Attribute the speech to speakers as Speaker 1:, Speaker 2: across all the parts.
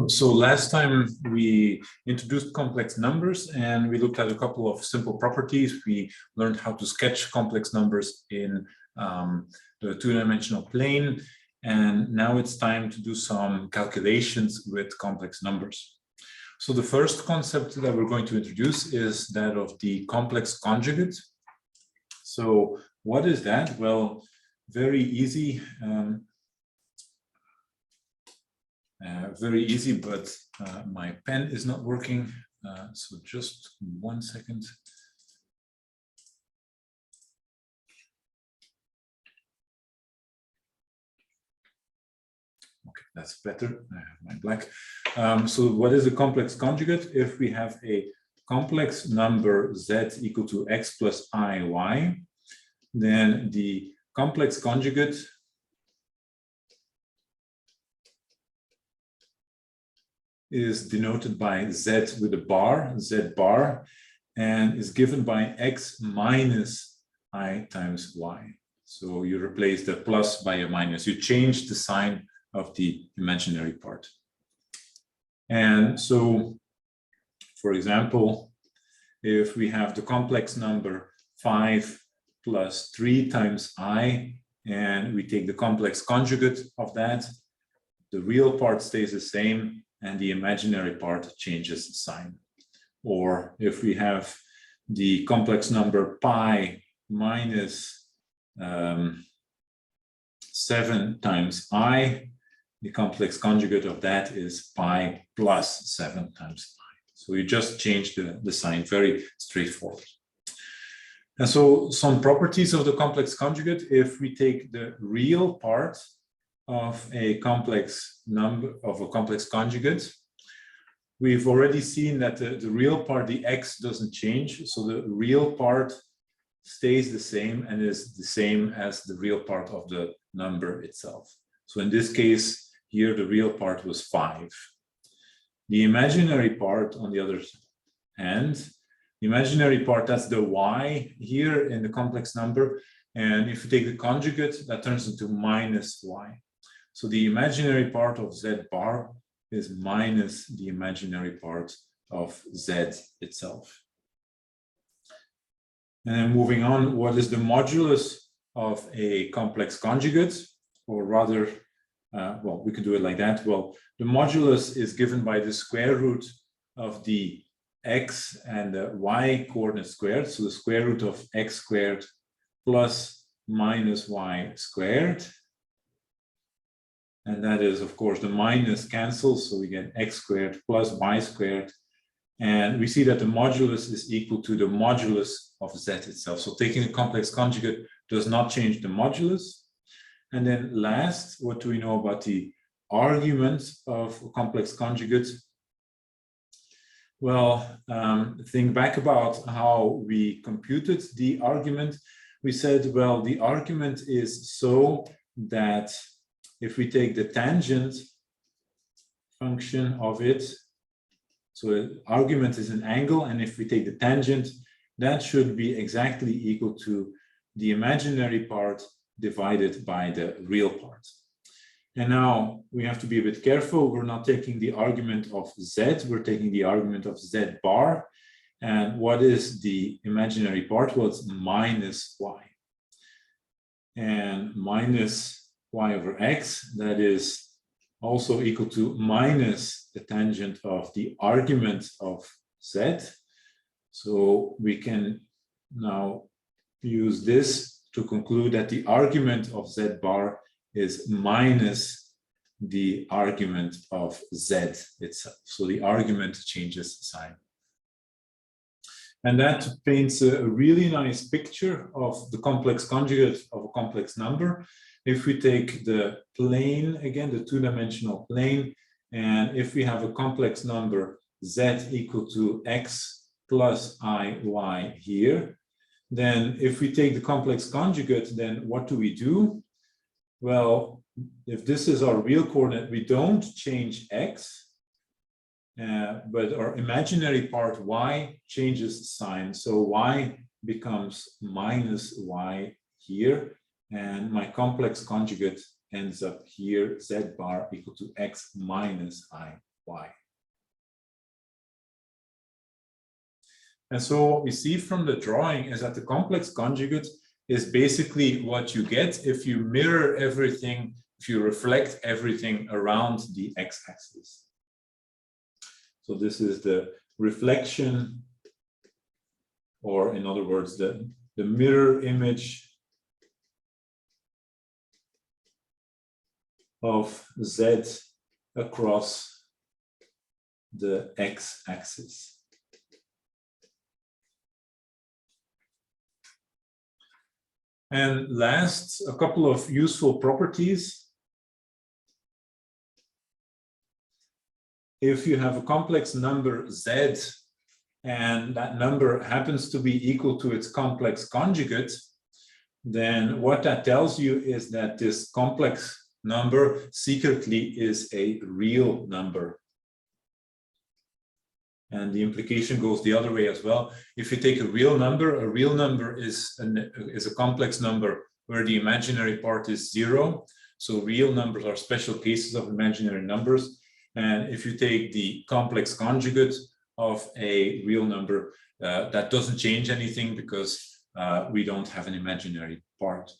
Speaker 1: So last time we introduced complex numbers and we looked at a couple of simple properties. We learned how to sketch complex numbers in the two-dimensional plane. And now it's time to do some calculations with complex numbers. So the first concept that we're going to introduce is that of the complex conjugate. So what is that? Well, very easy. Very easy, but my pen is not working. So just 1 second. Okay, that's better. I have my black. So what is a complex conjugate? If we have a complex number z equal to x plus iy, then the complex conjugate is denoted by z with a bar, z bar, and is given by x minus I times y. So you replace the plus by a minus. You change the sign of the imaginary part. And so, for example, if we have the complex number 5 plus 3 times I, and we take the complex conjugate of that, the real part stays the same, and the imaginary part changes sign. Or if we have the complex number pi minus 7 times I, the complex conjugate of that is pi plus 7 times I. So you just change the sign, very straightforward. And so some properties of the complex conjugate, if we take the real part of a complex number, of a complex conjugate, we've already seen that the real part, the x, doesn't change. So the real part stays the same and is the same as the real part of the number itself. So in this case, here the real part was 5. The imaginary part, on the other hand, the imaginary part, that's the y here in the complex number. And if you take the conjugate, that turns into minus y. So the imaginary part of z bar is minus the imaginary part of z itself. And then moving on, what is the modulus of a complex conjugate? Or rather, well, we could do it like that. Well, the modulus is given by the square root of the x and the y coordinate squared. So the square root of x squared plus minus y squared. And that is, of course, the minus cancels, so we get x squared plus y squared. And we see that the modulus is equal to the modulus of z itself. So taking a complex conjugate does not change the modulus. And then last, what do we know about the argument of a complex conjugate? Well, think back about how we computed the argument. We said, well, the argument is so that if we take the tangent function of it, so the argument is an angle, and if we take the tangent, that should be exactly equal to the imaginary part divided by the real part. And now we have to be a bit careful. We're not taking the argument of z, we're taking the argument of z bar. And what is the imaginary part? Well, it's minus y. And minus y over x, that is also equal to minus the tangent of the argument of z. So we can now use this to conclude that the argument of z bar is minus the argument of z itself. So the argument changes sign. And that paints a really nice picture of the complex conjugate of a complex number. If we take the plane, again, the two-dimensional plane, and if we have a complex number z equal to x plus iy here, then if we take the complex conjugate, then what do we do? Well, if this is our real coordinate, we don't change x, but our imaginary part y changes sign. So y becomes minus y here, and my complex conjugate ends up here, z bar equal to x minus iy. And so what we see from the drawing is that the complex conjugate is basically what you get if you mirror everything, if you reflect everything around the x-axis. So this is the reflection, or in other words, the mirror image of z across the x-axis. And last, a couple of useful properties. If you have a complex number z, and that number happens to be equal to its complex conjugate, then what that tells you is that this complex number secretly is a real number. And the implication goes the other way as well. If you take a real number is a complex number where the imaginary part is 0. So real numbers are special cases of imaginary numbers. And if you take the complex conjugate of a real number, that doesn't change anything because we don't have an imaginary part.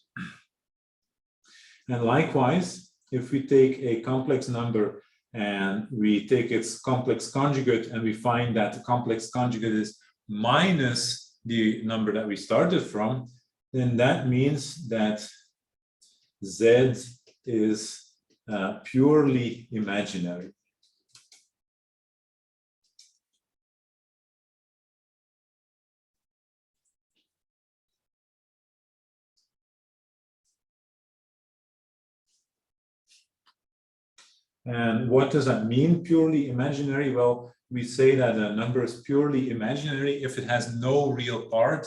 Speaker 1: And likewise, if we take a complex number and we take its complex conjugate and we find that the complex conjugate is minus the number that we started from, then that means that z is purely imaginary. And what does that mean, purely imaginary? Well, we say that a number is purely imaginary if it has no real part,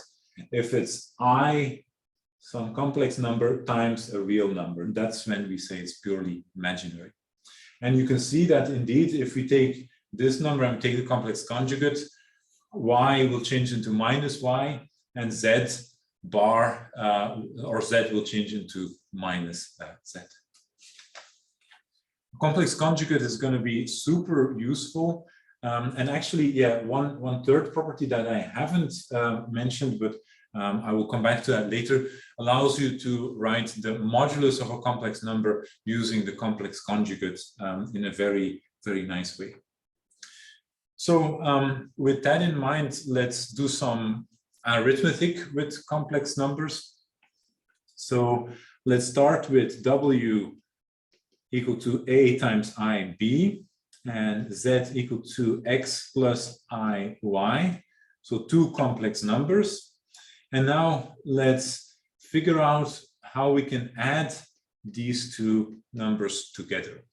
Speaker 1: if it's I, some complex number, times a real number. That's when we say it's purely imaginary. And you can see that indeed, if we take this number and take the complex conjugate, y will change into minus y, and z bar or z will change into minus z. Complex conjugate is going to be super useful. And actually, yeah, one third property that I haven't mentioned, but I will come back to that later, allows you to write the modulus of a complex number using the complex conjugate in a very, very nice way. So with that in mind, let's do some arithmetic with complex numbers. So let's start with w equal to a times ib and z equal to x plus iy. So two complex numbers. And now let's figure out how we can add these two numbers together.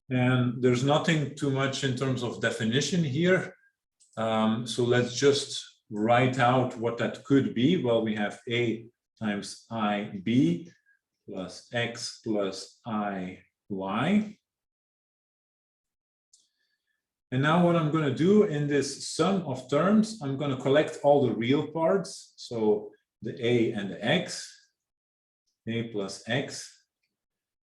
Speaker 1: And there's nothing too much in terms of definition here. So let's just write out what that could be. Well, we have a times ib plus x plus iy. And now what I'm going to do in this sum of terms, I'm going to collect all the real parts. So the a and the x, a plus x.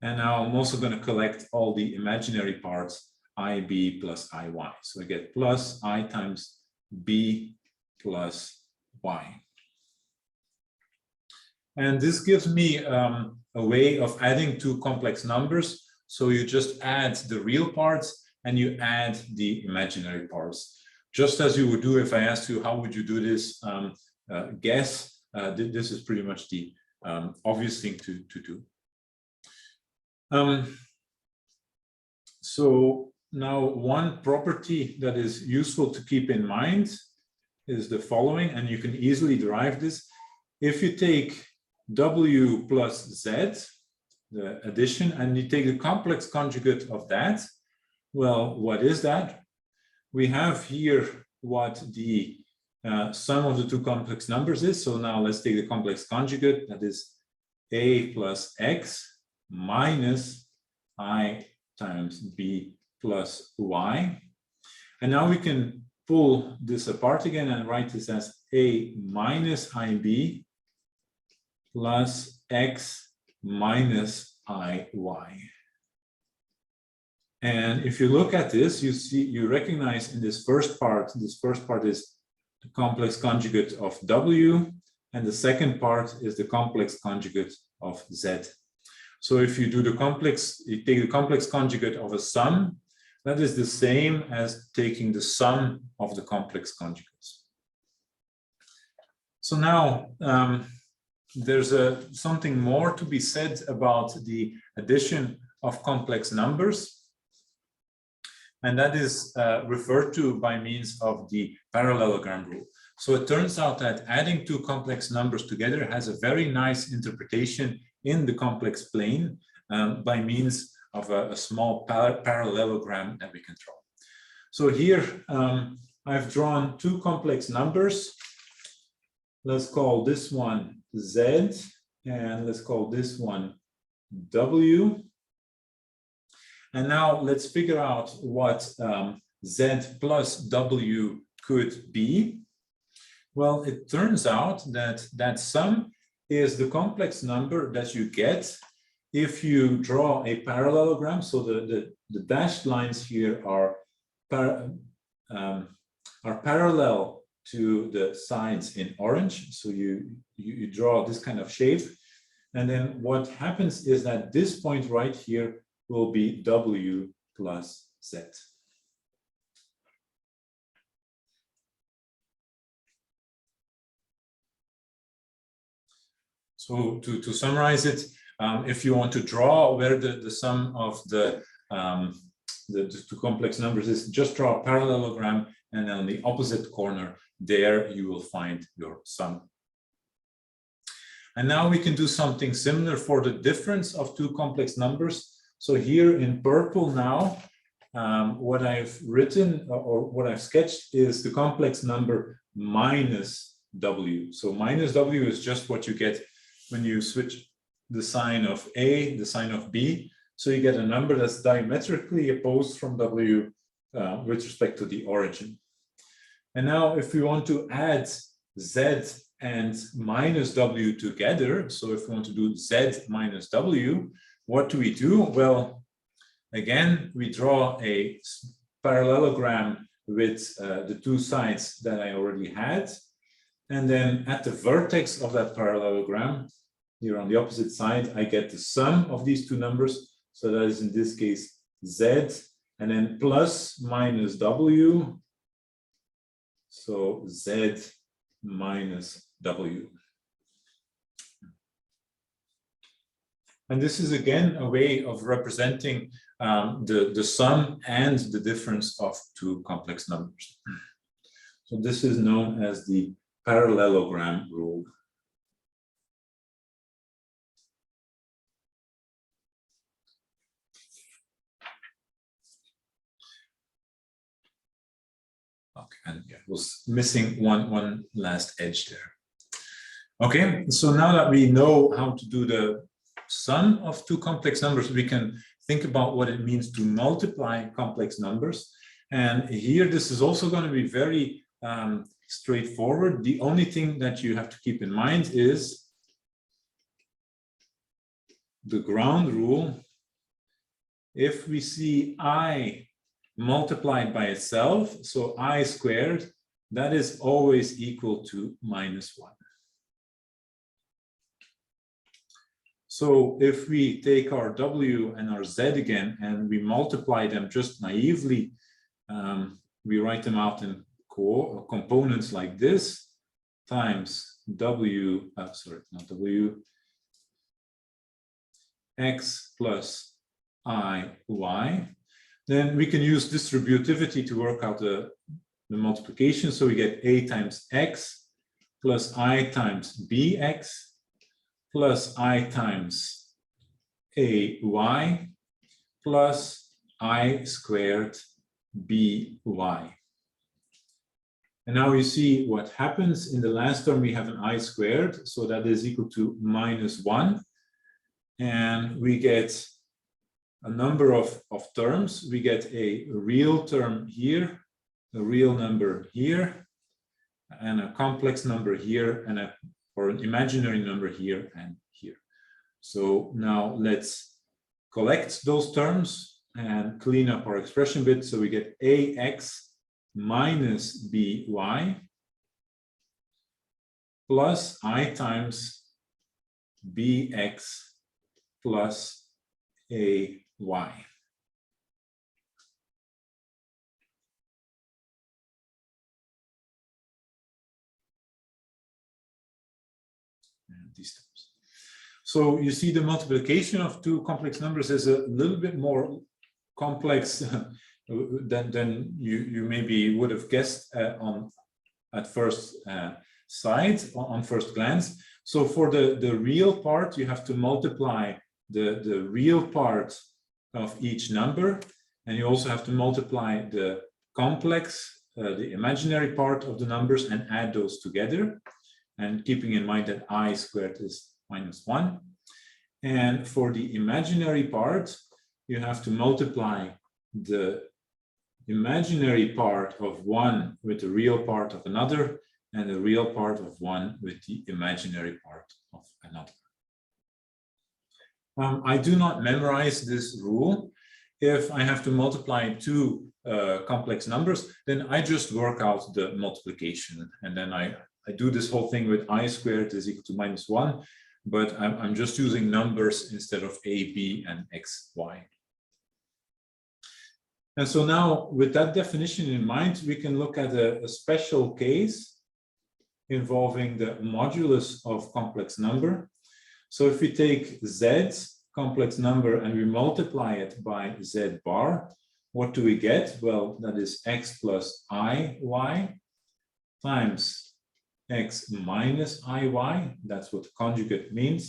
Speaker 1: And now I'm also going to collect all the imaginary parts, ib plus iy. So I get plus I times b plus y. And this gives me a way of adding two complex numbers. So you just add the real parts and you add the imaginary parts. Just as you would do if I asked you, how would you do this? Guess. This is pretty much the obvious thing to do. So now one property that is useful to keep in mind is the following, and you can easily derive this. If you take w plus z, the addition, and you take the complex conjugate of that, well, what is that? We have here what the sum of the two complex numbers is. So now let's take the complex conjugate, that is a plus x minus I times b plus y. And now we can pull this apart again and write this as a minus ib plus x minus IY. And if you look at this, you recognize in this first part is the complex conjugate of W, and the second part is the complex conjugate of Z. So if you do you take the complex conjugate of a sum, that is the same as taking the sum of the complex conjugates. So now there's something more to be said about the addition of complex numbers. And that is referred to by means of the parallelogram rule. So it turns out that adding two complex numbers together has a very nice interpretation in the complex plane by means of a small parallelogram that we can draw. So here I've drawn two complex numbers. Let's call this one Z, and let's call this one W. And now let's figure out what Z plus W could be. Well, it turns out that that sum is the complex number that you get if you draw a parallelogram. So the dashed lines here are parallel to the sides in orange. So you draw this kind of shape. And then what happens is that this point right here will be W plus Z. So to summarize it, if you want to draw where the sum of the two complex numbers is, just draw a parallelogram, and on the opposite corner there you will find your sum. And now we can do something similar for the difference of two complex numbers. So here in purple now, what I've written or what I've sketched is the complex number minus W. So minus W is just what you get when you switch the sign of A, the sign of B. So you get a number that's diametrically opposed from W with respect to the origin. And now if we want to add Z and minus W together, so if we want to do Z minus W, what do we do? Well, again, we draw a parallelogram with the two sides that I already had. And then at the vertex of that parallelogram, here on the opposite side, I get the sum of these two numbers. So that is in this case Z, and then plus minus W. So Z minus W. And this is again a way of representing the sum and the difference of two complex numbers. So this is known as the parallelogram rule. Okay, and yeah, it was missing one last edge there. Okay, so now that we know how to do the sum of two complex numbers, we can think about what it means to multiply complex numbers. And here, this is also going to be very straightforward. The only thing that you have to keep in mind is the ground rule. If we see I multiplied by itself, so I squared, that is always equal to minus 1. So if we take our W and our Z again and we multiply them just naively, we write them out in components like this, times W, sorry, not W, X plus I, Y. Then we can use distributivity to work out the multiplication. So we get A times X plus I times BX plus I times AY plus I squared BY. And now you see what happens. In the last term, we have an I squared, so that is equal to minus 1. And we get a number of terms. We get a real term here, a real number here, and a complex number here, and or an imaginary number here and here. So now let's collect those terms and clean up our expression bit. So we get ax minus by plus I times bx plus ay. And these terms. So you see the multiplication of two complex numbers is a little bit more complex than you maybe would have guessed at first sight, on first glance. So for the real part, you have to multiply the real part of each number, and you also have to multiply the complex, the imaginary part of the numbers, and add those together, and keeping in mind that I squared is -1. And for the imaginary part, you have to multiply the imaginary part of one with the real part of another, and the real part of one with the imaginary part of another. I do not memorize this rule. If I have to multiply two complex numbers, then I just work out the multiplication, and then I do this whole thing with I squared is equal to -1, but I'm just using numbers instead of a, b, and x, y. And so now, with that definition in mind, we can look at a special case involving the modulus of complex number. So if we take z, complex number, and we multiply it by z bar, what do we get? Well, that is x plus iy times x minus iy. That's what conjugate means.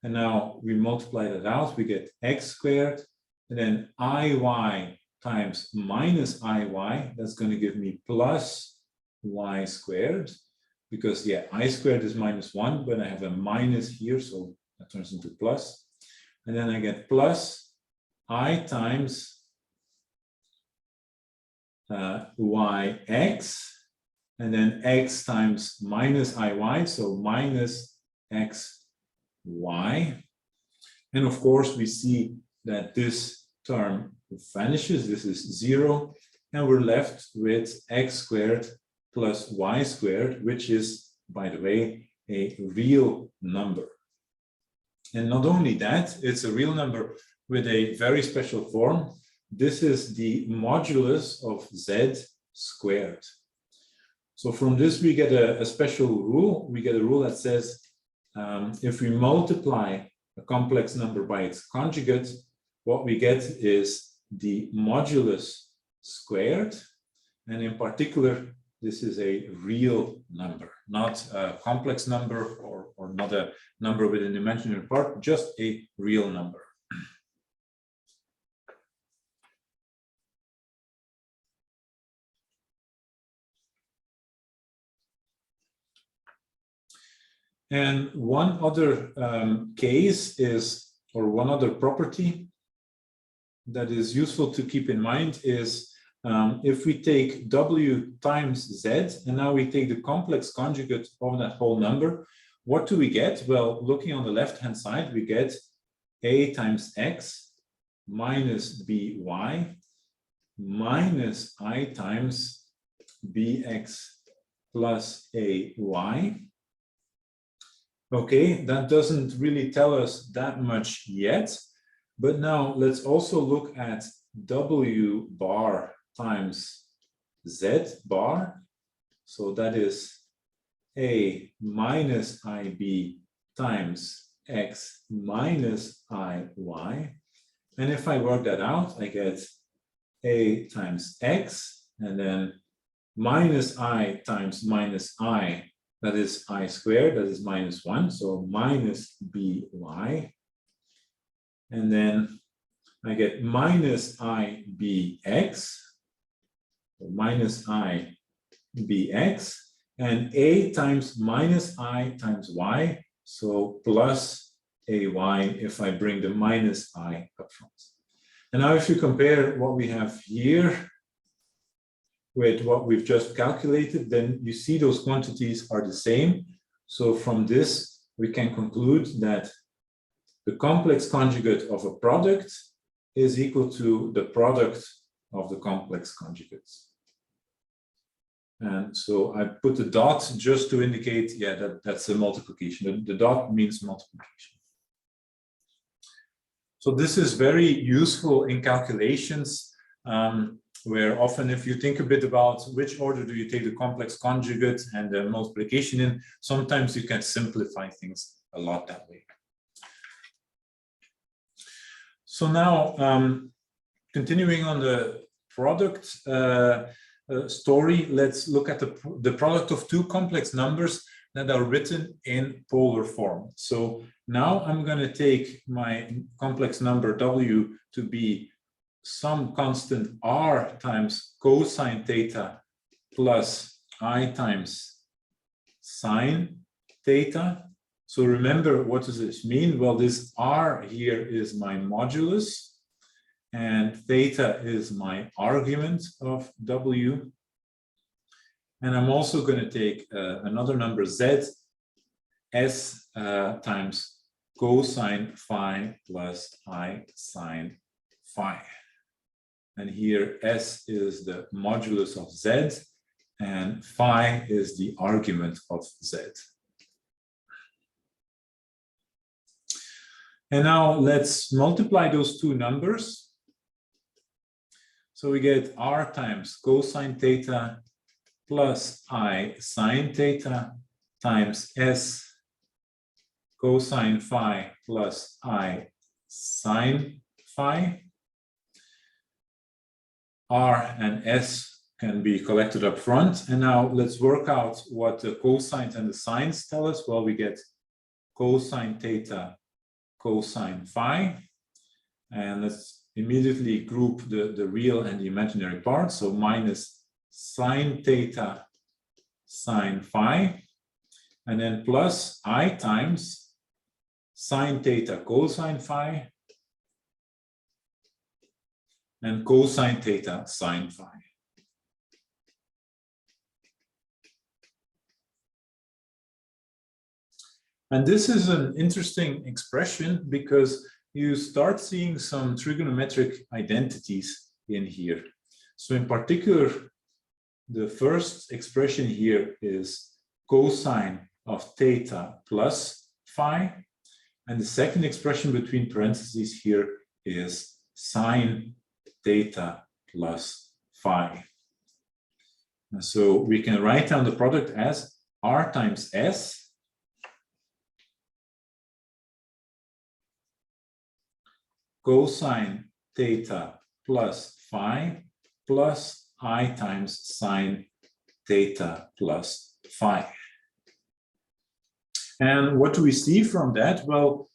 Speaker 1: And now we multiply that out, we get x squared, and then iy times minus iy, that's going to give me plus y squared, because yeah, I squared is -1, but I have a minus here, so that turns into plus. And then I get plus I times yx, and then x times minus iy, so minus xy. And of course, we see that this term vanishes, this is 0, and we're left with x squared plus y squared, which is, by the way, a real number. And not only that, it's a real number with a very special form. This is the modulus of z squared. So from this, we get a special rule. We get a rule that says, if we multiply a complex number by its conjugate, what we get is the modulus squared. And in particular, this is a real number, not a complex number or not a number with an imaginary part, just a real number. And one other case is, or one other property that is useful to keep in mind is if we take w times z, and now we take the complex conjugate of that whole number, what do we get? Well, looking on the left-hand side, we get a times x minus by minus I times bx plus ay. Okay, that doesn't really tell us that much yet, but now let's also look at w bar times z bar. So that is a minus ib times x minus iy. And if I work that out, I get a times x, and then minus I times minus I, that is I squared, that is -1, so minus by. And then I get minus I bx, so minus I bx, and a times minus I times y, so plus ay if I bring the minus I up front. And now if you compare what we have here with what we've just calculated, then you see those quantities are the same. So from this, we can conclude that the complex conjugate of a product is equal to the product of the complex conjugates. And so I put the dot just to indicate, yeah, that's a multiplication. The dot means multiplication. So this is very useful in calculations, where often if you think a bit about which order do you take the complex conjugate and the multiplication in, sometimes you can simplify things a lot that way. So now, continuing on the product story, let's look at the product of two complex numbers that are written in polar form. So now I'm going to take my complex number W to be some constant R times cosine theta plus I times sine theta. So remember, what does this mean? Well, this R here is my modulus, and theta is my argument of W. And I'm also going to take another number Z, S times cosine phi plus I sine phi. And here S is the modulus of Z, and phi is the argument of Z. And now let's multiply those two numbers. So we get R times cosine theta plus I sine theta times S cosine phi plus I sine phi. R and S can be collected up front. And now let's work out what the cosines and the sines tell us. Well, we get cosine theta cosine phi. And let's immediately group the real and the imaginary part. So minus sine theta sine phi, and then plus I times sine theta cosine phi and cosine theta sine phi. And this is an interesting expression because you start seeing some trigonometric identities in here. So in particular, the first expression here is cosine of theta plus phi. And the second expression between parentheses here is sine theta plus phi. And so we can write down the product as R times S cosine theta plus phi plus I times sine theta plus phi. And what do we see from that? Well,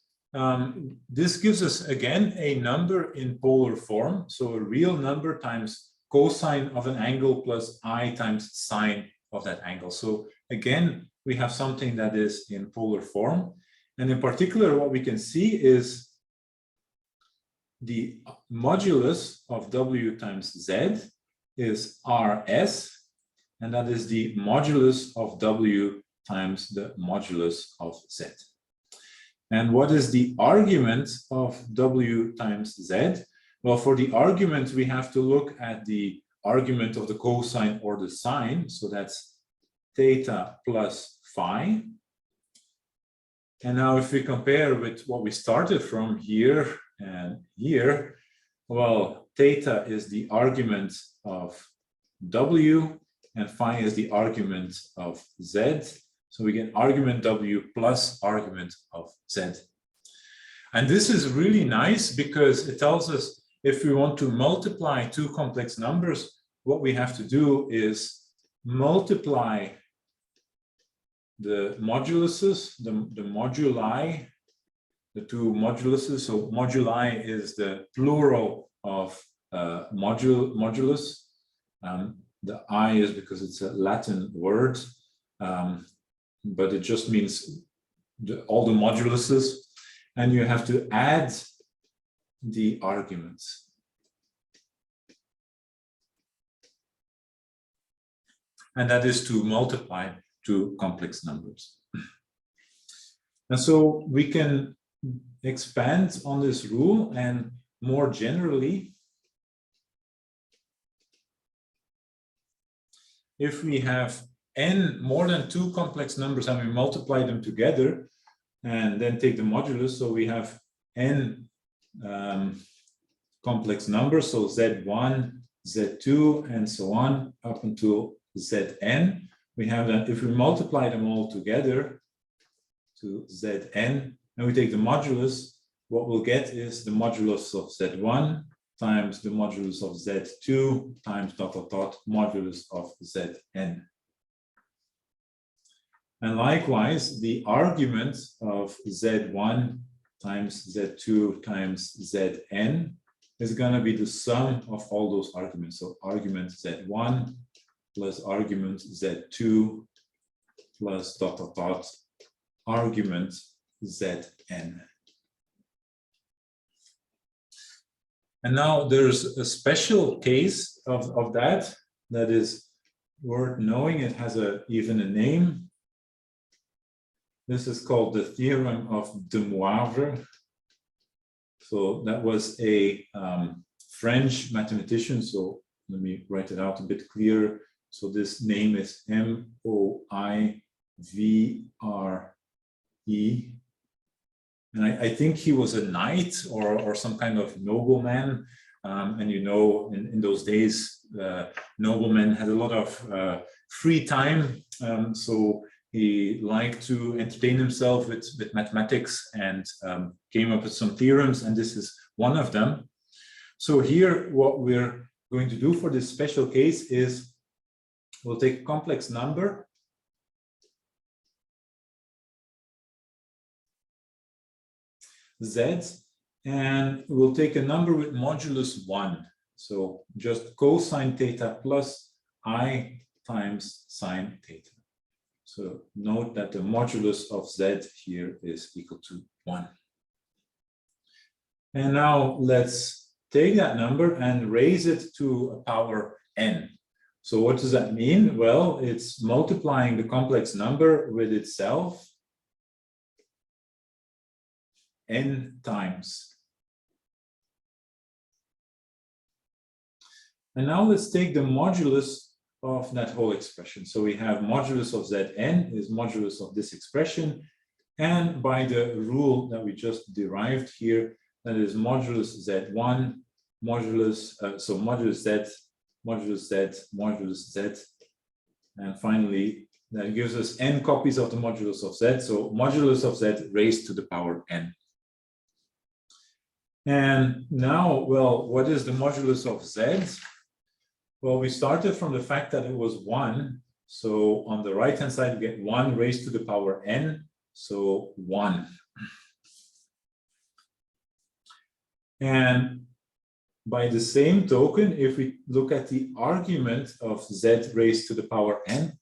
Speaker 1: this gives us again a number in polar form. So a real number times cosine of an angle plus I times sine of that angle. So again, we have something that is in polar form. And in particular, what we can see is the modulus of W times Z is RS, and that is the modulus of W times the modulus of Z. And what is the argument of W times Z? Well, for the argument, we have to look at the argument of the cosine or the sine. So that's theta plus phi. And now if we compare with what we started from here and here, well, theta is the argument of W and phi is the argument of Z. So we get argument W plus argument of Z. And this is really nice because it tells us if we want to multiply two complex numbers, what we have to do is multiply the moduluses, the moduli, the two moduluses. So moduli is the plural of modulus. The I is because it's a Latin word, but it just means all the moduluses. And you have to add the arguments. And that is to multiply two complex numbers. And so we can expand on this rule, and more generally, if we have n more than 2 complex numbers and we multiply them together and then take the modulus, so we have n complex numbers, so z1, z2, and so on up until zn. We have that if we multiply them all together to zn and we take the modulus, what we'll get is the modulus of z1 times the modulus of z2 times ... modulus of zn. And likewise, the argument of z1 times z2 times zn is going to be the sum of all those arguments. So argument z1 plus argument z2 plus ... argument zn. And now there's a special case of that is worth knowing. It has even a name. This is called the theorem of de Moivre. So that was a French mathematician. So let me write it out a bit clearer. So this name is Moivre. And I think he was a knight or some kind of nobleman. And you know, in those days, noblemen had a lot of free time. So he liked to entertain himself with mathematics and came up with some theorems, and this is one of them. So here, what we're going to do for this special case is we'll take a complex number, z, and we'll take a number with modulus 1. So just cosine theta plus I times sine theta. So note that the modulus of z here is equal to 1. And now let's take that number and raise it to a power n. So what does that mean? Well, it's multiplying the complex number with itself n times. And now let's take the modulus of that whole expression. So we have modulus of zn is modulus of this expression, and by the rule that we just derived here, that is modulus z1 modulus, so modulus z, modulus z, modulus z, and finally that gives us n copies of the modulus of z, so modulus of z raised to the power n. And now, well, what is the modulus of z? Well, we started from the fact that it was 1. So on the right-hand side, we get 1 raised to the power n, so 1. And by the same token, if we look at the argument of z raised to the power n,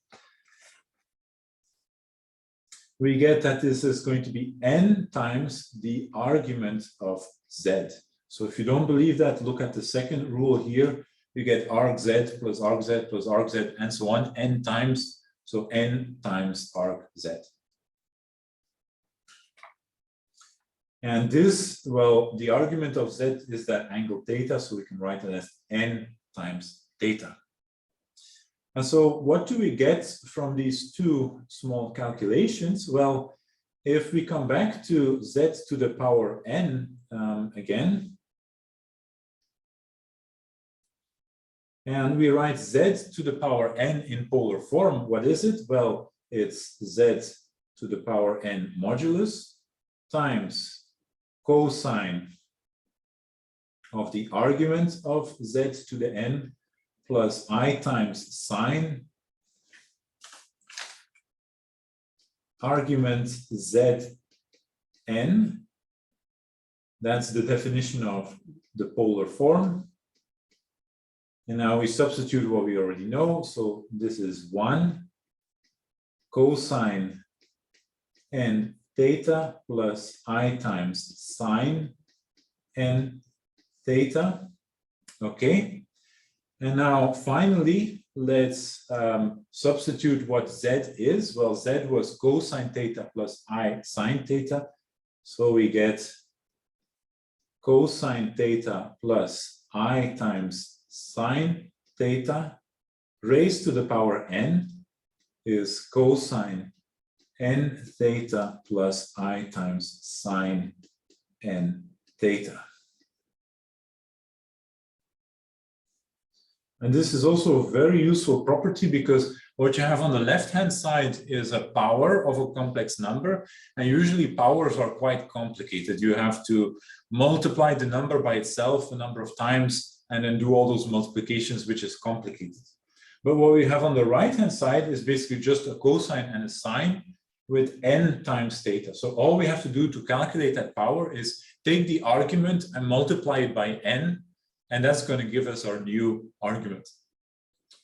Speaker 1: we get that this is going to be n times the argument of z. So if you don't believe that, look at the second rule here. You get arg z plus arg z plus arg z and so on, n times, so n times arg z. And this, well, the argument of z is that angle theta, so we can write it as n times theta. And so what do we get from these two small calculations? Well, if we come back to z to the power n again, and we write z to the power n in polar form, what is it? Well, it's z to the power n modulus times cosine of the argument of z to the n plus I times sine argument zn. That's the definition of the polar form. And now we substitute what we already know. So this is 1 cosine n theta plus I times sine n theta. Okay. And now finally, let's substitute what z is. Well, z was cosine theta plus I sine theta. So we get cosine theta plus I times sine theta raised to the power n is cosine n theta plus I times sine n theta. And this is also a very useful property because what you have on the left-hand side is a power of a complex number. And usually powers are quite complicated. You have to multiply the number by itself a number of times and then do all those multiplications, which is complicated. But what we have on the right-hand side is basically just a cosine and a sine with n times theta. So all we have to do to calculate that power is take the argument and multiply it by n, and that's going to give us our new argument.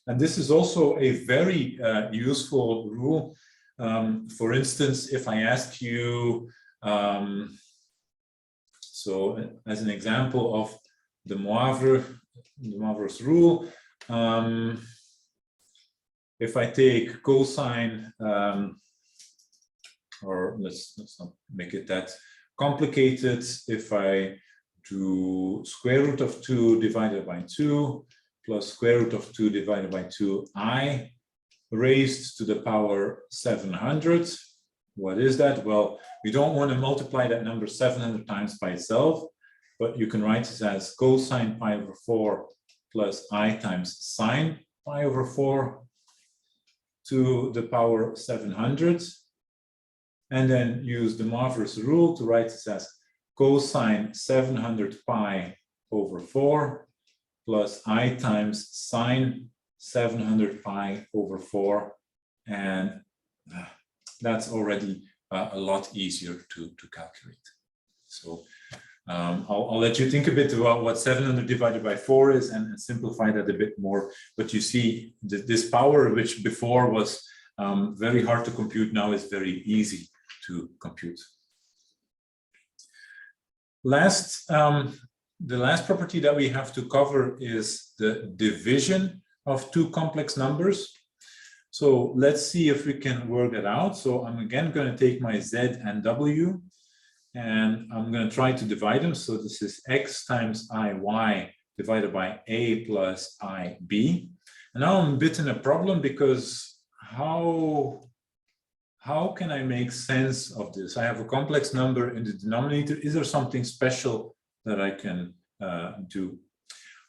Speaker 1: And this is also a very useful rule. For instance, if I ask you, so as an example of the Moivre's rule, if I take cosine, or let's not make it that complicated, if I do square root of 2 divided by 2 plus square root of 2 divided by 2i raised to the power 700. What is that? Well, we don't want to multiply that number 700 times by itself, but you can write it as cosine pi over 4 plus I times sine pi over 4 to the power 700. And then use the Moivre's rule to write it as cosine 700 pi over 4 plus I times sine 700 pi over 4. And that's already a lot easier to calculate. So I'll let you think a bit about what 700 divided by 4 is and simplify that a bit more. But you see this power, which before was very hard to compute, now is very easy to compute. The last property that we have to cover is the division of two complex numbers. So let's see if we can work that out. So I'm again going to take my z and w, and I'm going to try to divide them. So this is x times iy divided by a plus ib. And now I'm a bit in a problem because how can I make sense of this? I have a complex number in the denominator. Is there something special that I can do?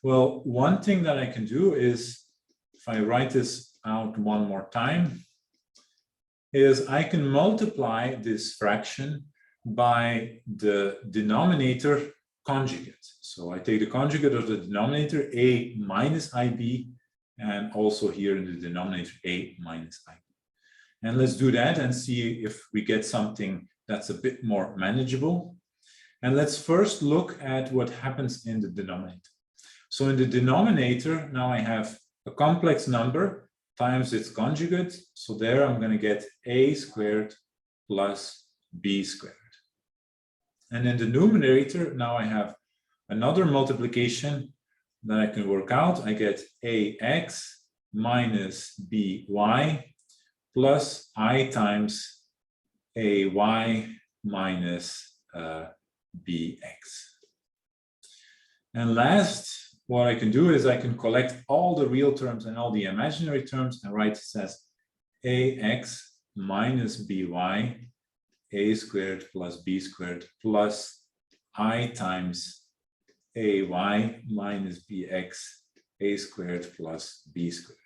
Speaker 1: Well, one thing that I can do is, if I write this out one more time, is I can multiply this fraction by the denominator conjugate. So I take the conjugate of the denominator, a minus ib, and also here in the denominator, a minus ib. And let's do that and see if we get something that's a bit more manageable. And let's first look at what happens in the denominator. So in the denominator, now I have a complex number times its conjugate. So there I'm going to get a squared plus b squared. And in the numerator, now I have another multiplication that I can work out. I get ax minus by plus I times ay minus bx. And last, what I can do is I can collect all the real terms and all the imaginary terms and write it as ax minus by a squared plus b squared plus I times ay minus bx a squared plus b squared.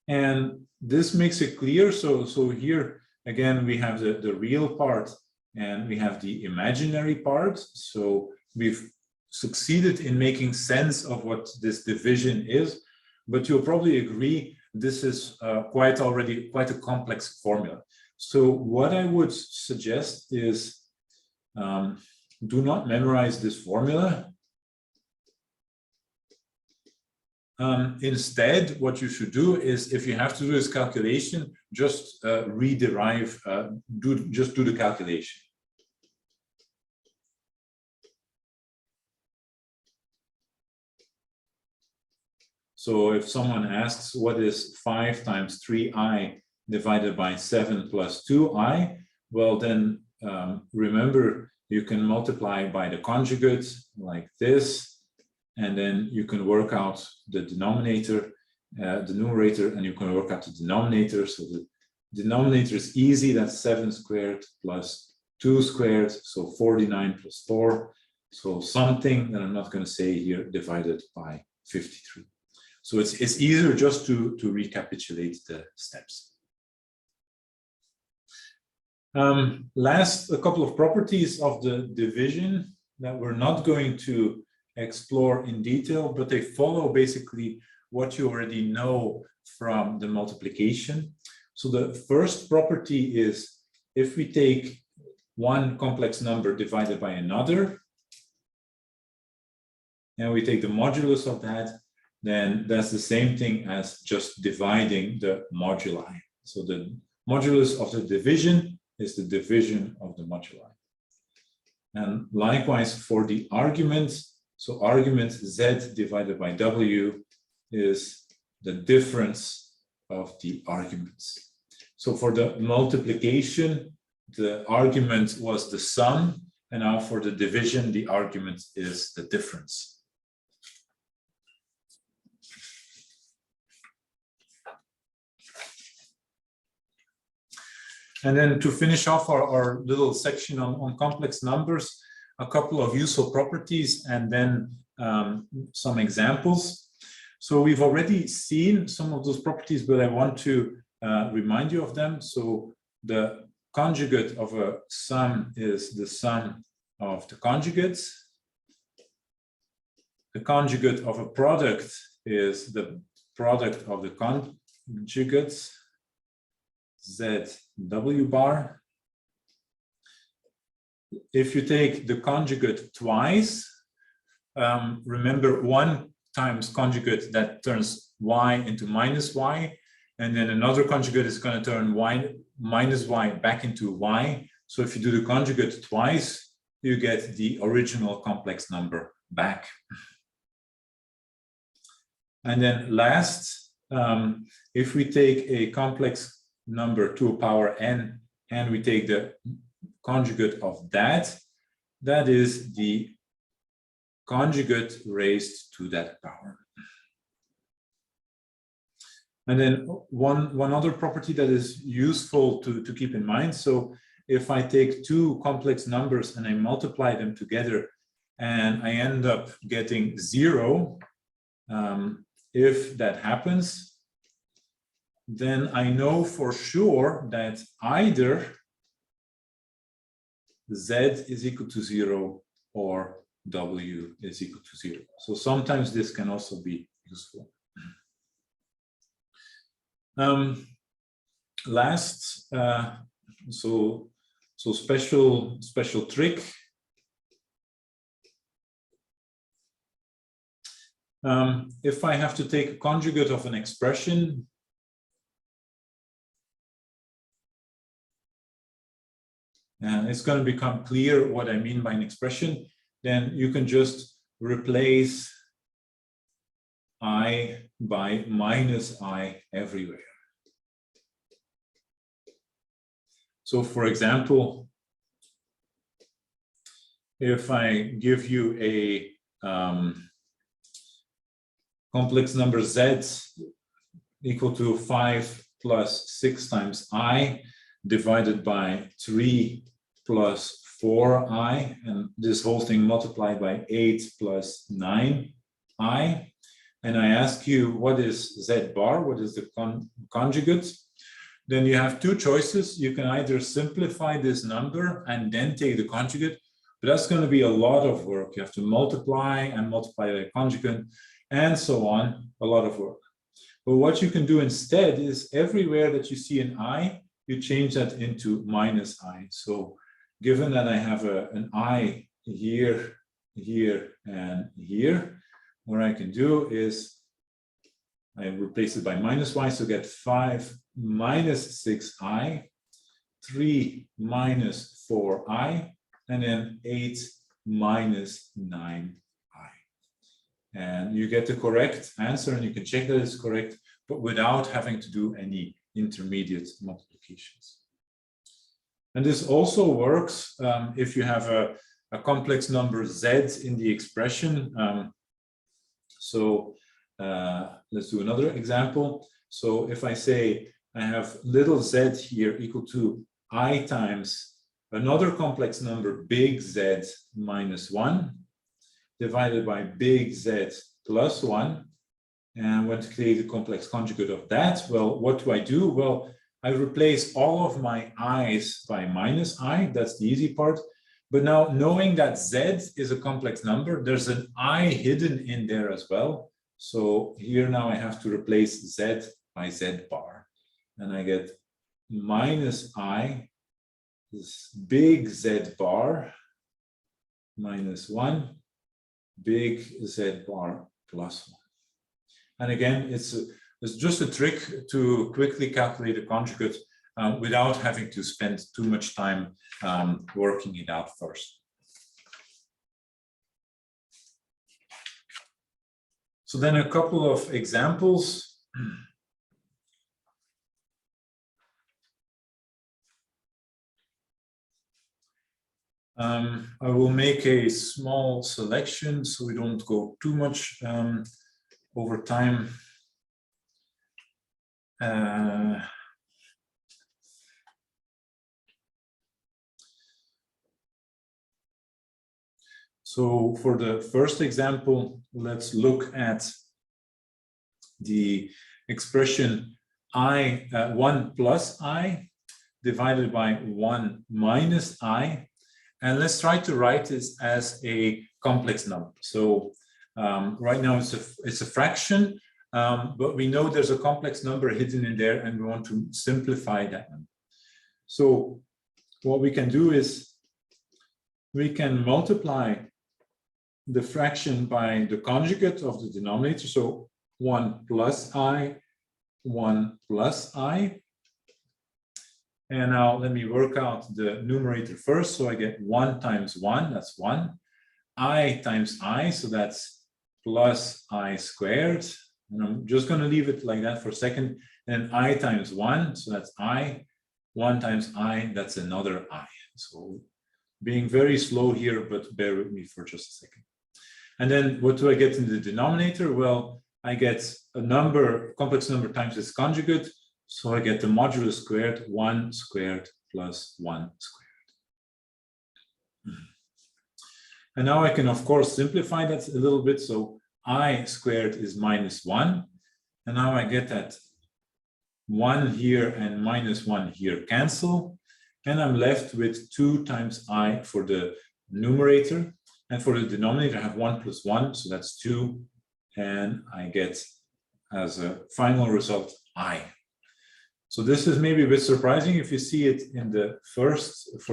Speaker 1: And this makes it clear. So here, again, we have the real part and we have the imaginary part. So we've succeeded in making sense of what this division is, but you'll probably agree this is quite a complex formula. So what I would suggest is do not memorize this formula. Instead, what you should do is, if you have to do this calculation, just rederive, just do the calculation. So if someone asks, what is 5 times 3i divided by 7 plus 2i? Well, then remember you can multiply by the conjugate like this, and then you can work out the denominator, the numerator, and you can work out the denominator. So the denominator is easy, that's 7 squared plus 2 squared, so 49 plus 4. So something that I'm not going to say here divided by 53. So it's easier just to recapitulate the steps. Last, a couple of properties of the division that we're not going to explore in detail, but they follow basically what you already know from the multiplication. So the first property is if we take one complex number divided by another, and we take the modulus of that, then that's the same thing as just dividing the moduli. So the modulus of the division is the division of the moduli. And likewise for the argument, so argument z divided by w is the difference of the arguments. So for the multiplication, the argument was the sum, and now for the division, the argument is the difference. And then to finish off our little section on complex numbers, a couple of useful properties and then some examples. So we've already seen some of those properties, but I want to remind you of them. So the conjugate of a sum is the sum of the conjugates. The conjugate of a product is the product of the conjugates, ZW bar. If you take the conjugate twice, remember 1 times conjugate that turns y into minus y, and then another conjugate is going to turn y minus y back into y. So if you do the conjugate twice, you get the original complex number back. And then last, if we take a complex number to a power n and we take the conjugate of that, that is the conjugate raised to that power. And then one other property that is useful to keep in mind. So if I take 2 complex numbers and I multiply them together and I end up getting 0, if that happens, then I know for sure that either z is equal to 0 or w is equal to 0. So sometimes this can also be useful. Last, so special trick. If I have to take a conjugate of an expression, and it's going to become clear what I mean by an expression, then you can just replace I by minus I everywhere. So for example, if I give you a complex number z equal to 5 plus 6 times I divided by 3 plus 4i, and this whole thing multiplied by 8 plus 9i, and I ask you what is z bar, what is the conjugate, then you have 2 choices. You can either simplify this number and then take the conjugate, but that's going to be a lot of work. You have to multiply and multiply by conjugate and so on, a lot of work. But what you can do instead is everywhere that you see an I, you change that into minus I. So given that I have an I here, here, and here, what I can do is I replace it by minus y, so get 5 minus 6i, 3 minus 4i, and then 8 minus 9i. And you get the correct answer, and you can check that it's correct, but without having to do any intermediate multiplications. And this also works if you have a complex number z in the expression. Let's do another example. So if I say I have little z here equal to I times another complex number big Z minus 1 divided by big Z plus 1, and I want to create a complex conjugate of that. Well, what do? Well, I replace all of my i's by minus I. That's the easy part. But now, knowing that Z is a complex number, there's an I hidden in there as well. So here now I have to replace Z by Z bar. And I get minus I, this big Z bar, minus 1, big Z bar plus 1. And again, it's just a trick to quickly calculate a conjugate without having to spend too much time working it out first. So then a couple of examples. I will make a small selection so we don't go too much over time. So for the first example, let's look at the expression 1 plus I divided by 1 minus I. And let's try to write this as a complex number. So right now it's a fraction, but we know there's a complex number hidden in there and we want to simplify that number. So what we can do is we can multiply the fraction by the conjugate of the denominator. So 1 plus I, 1 plus I. And now let me work out the numerator first. So I get 1 times 1, that's 1. I times I, so that's plus I squared. And I'm just going to leave it like that for a second. And I times 1, so that's I. 1 times I, that's another I. So being very slow here, but bear with me for just a second. And then what do I get in the denominator? Well, I get a number, complex number times its conjugate. So I get the modulus squared, 1 squared plus 1 squared. And now I can, of course, simplify that a little bit. So I squared is minus 1. And now I get that 1 here and minus 1 here cancel. And I'm left with 2 times I for the numerator. And for the denominator, I have 1 plus 1, so that's 2. And I get, as a final result, I. So this is maybe a bit surprising if you see it in for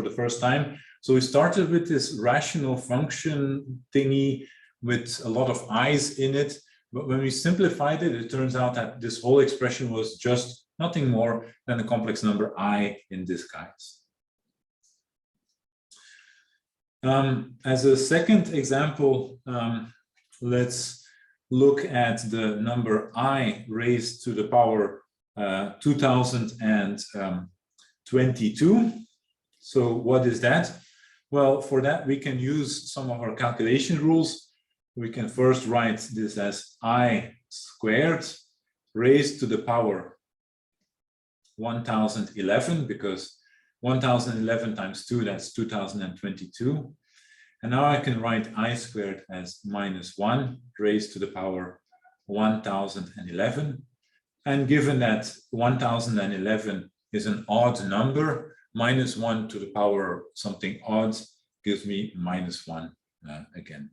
Speaker 1: the first time. So we started with this rational function thingy with a lot of i's in it. But when we simplified it, it turns out that this whole expression was just nothing more than a complex number I in disguise. As a second example, let's look at the number I raised to the power 2022. So what is that? Well, for that, we can use some of our calculation rules. We can first write this as I squared raised to the power 1011, because 1011 times 2, that's 2022. And now I can write I squared as minus 1 raised to the power 1011. And given that 1011 is an odd number, minus 1 to the power something odd gives me minus 1 again.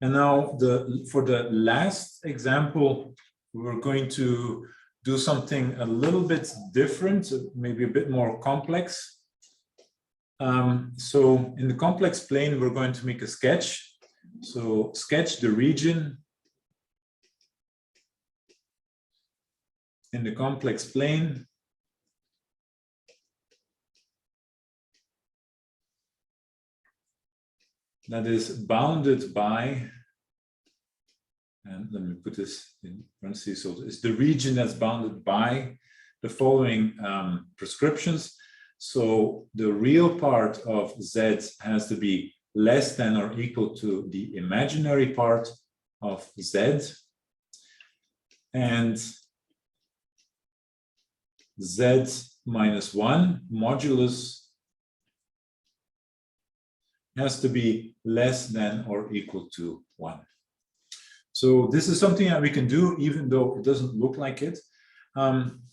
Speaker 1: And now for the last example, we're going to do something a little bit different, maybe a bit more complex. So in the complex plane, we're going to make a sketch. So sketch the region in the complex plane that is bounded by, and let me put this in parentheses, so it's the region that's bounded by the following prescriptions. So the real part of Z has to be less than or equal to the imaginary part of Z. And Z minus 1 modulus has to be less than or equal to 1. So this is something that we can do even though it doesn't look like it.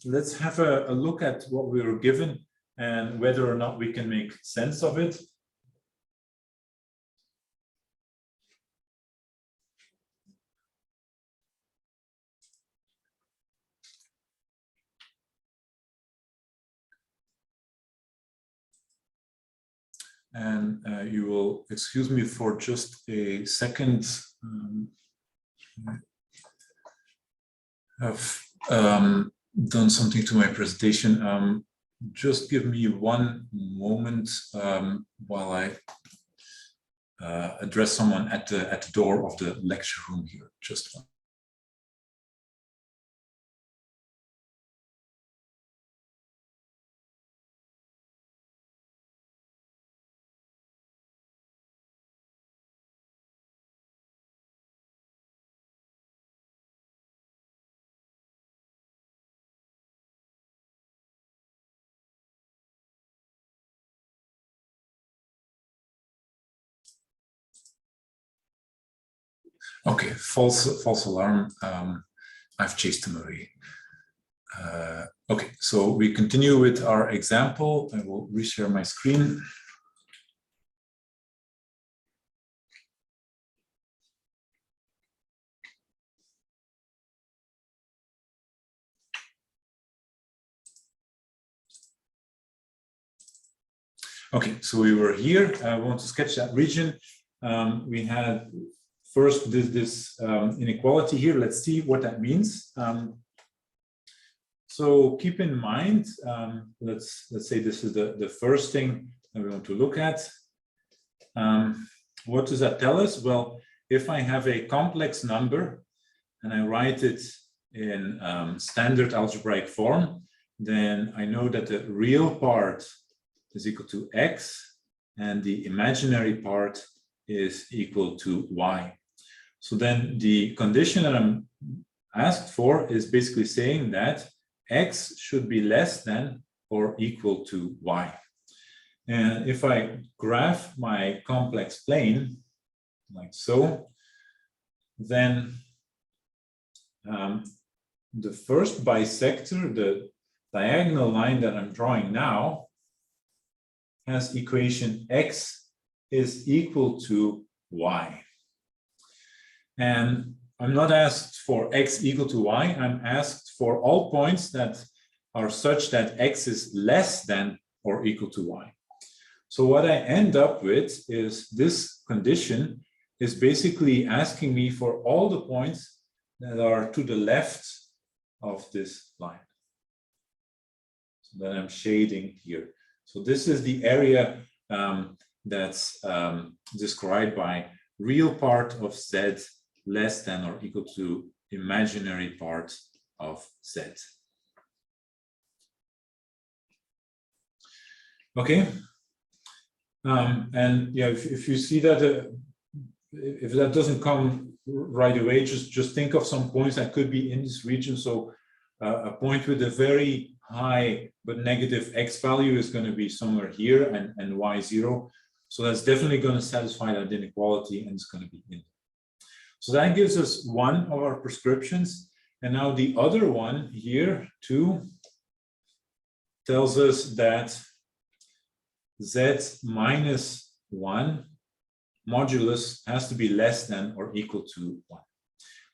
Speaker 1: Let's have a look at what we were given and whether or not we can make sense of it. And you will excuse me for just a second. I've done something to my presentation. Just give me one moment while I address someone at the door of the lecture room here. Just one. Okay, false alarm. I've chased him away. Okay, so we continue with our example. I will reshare my screen. Okay, so we were here. I want to sketch that region. We had first this inequality here. Let's see what that means. So keep in mind, let's say this is the first thing that we want to look at. What does that tell us? Well, if I have a complex number and I write it in standard algebraic form, then I know that the real part is equal to x and the imaginary part is equal to y. So then the condition that I'm asked for is basically saying that x should be less than or equal to y. And if I graph my complex plane like so, then the first bisector, the diagonal line that I'm drawing now, has equation x is equal to y. And I'm not asked for x equal to y, I'm asked for all points that are such that x is less than or equal to y. So what I end up with is this condition is basically asking me for all the points that are to the left of this line. So that I'm shading here. So this is the area that's described by real part of z less than or equal to imaginary part of z. Okay, and yeah, if you see that if that doesn't come right away, just think of some points that could be in this region. So a point with a very high but negative x value is going to be somewhere here, and y0. So that's definitely going to satisfy that inequality, and it's going to be in. So that gives us one of our prescriptions. And now the other one here, 2, tells us that z minus 1 modulus has to be less than or equal to 1.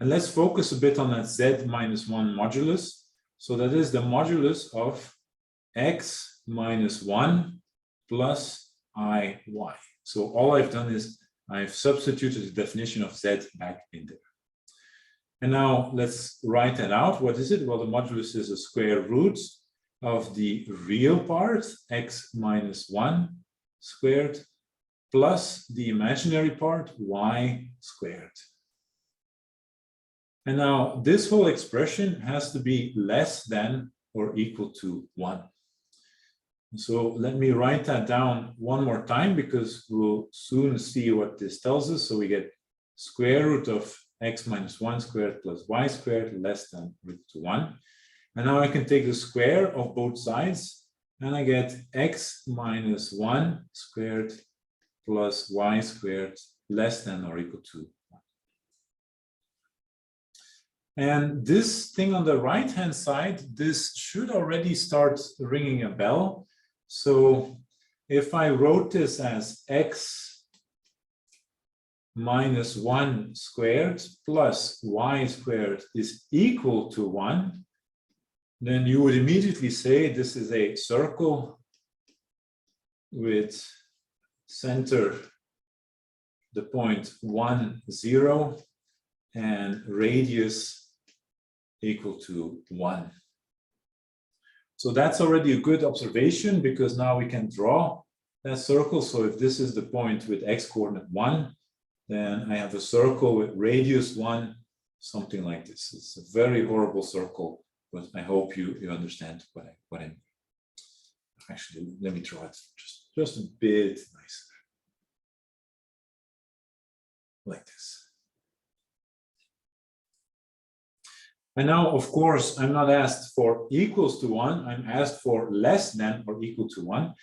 Speaker 1: And let's focus a bit on that z minus 1 modulus. So that is the modulus of x minus 1 plus iy. So all I've done is I've substituted the definition of z back in there. And now let's write that out. What is it? Well, the modulus is a square root of the real part, x minus 1 squared, plus the imaginary part, y squared. And now this whole expression has to be less than or equal to 1. So let me write that down one more time, because we'll soon see what this tells us. So we get square root of x minus 1 squared plus y squared less than root to 1. And now I can take the square of both sides, and I get x minus 1 squared plus y squared less than or equal to 1. And this thing on the right-hand side, this should already start ringing a bell. So if I wrote this as x minus 1 squared plus y squared is equal to 1, then you would immediately say this is a circle with center the point 1, 0 and radius equal to 1. So that's already a good observation, because now we can draw that circle. So if this is the point with x coordinate 1, then I have a circle with radius 1, something like this. It's a very horrible circle, but I hope you understand what I mean. Actually, let me draw it just a bit nicer, like this. And now, of course, I'm not asked for equals to 1, I'm asked for less than or equal to 1,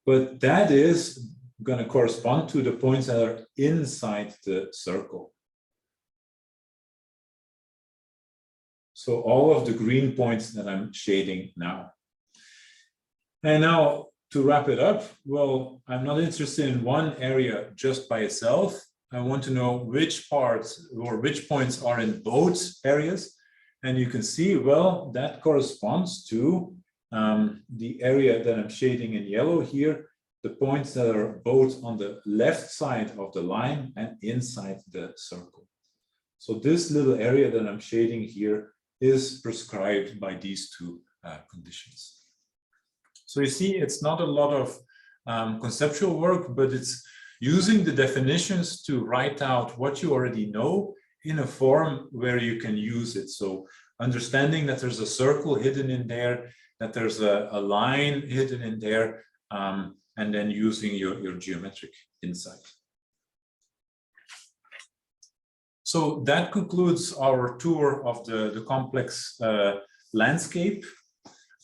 Speaker 1: but that is going to correspond to the points that are inside the circle. So all of the green points that I'm shading now. And now to wrap it up, well, I'm not interested in one area just by itself. I want to know which parts or which points are in both areas. And you can see, well, that corresponds to the area that I'm shading in yellow here, the points that are both on the left side of the line and inside the circle. So this little area that I'm shading here is prescribed by these two conditions. So you see, it's not a lot of conceptual work, but it's using the definitions to write out what you already know in a form where you can use it. So understanding that there's a circle hidden in there, that there's a line hidden in there, and then using your geometric insight. So that concludes our tour of the complex landscape.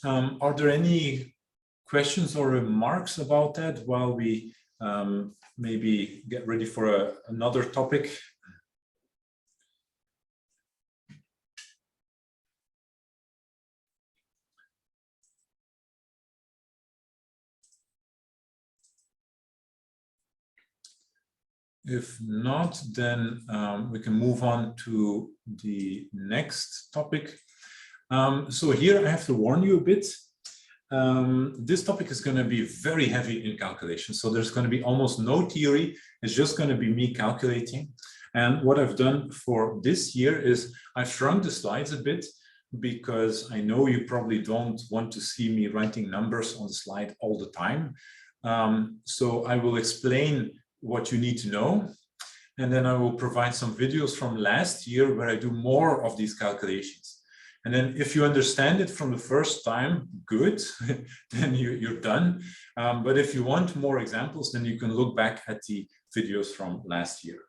Speaker 1: Are there any questions or remarks about that while we maybe get ready for another topic? If not, then we can move on to the next topic. So here I have to warn you a bit. This topic is going to be very heavy in calculation. So there's going to be almost no theory. It's just going to be me calculating. And what I've done for this year is I've shrunk the slides a bit, because I know you probably don't want to see me writing numbers on the slide all the time. So I will explain what you need to know, and then I will provide some videos from last year where I do more of these calculations. And then if you understand it from the first time, good, then you're done. But if you want more examples, then you can look back at the videos from last year.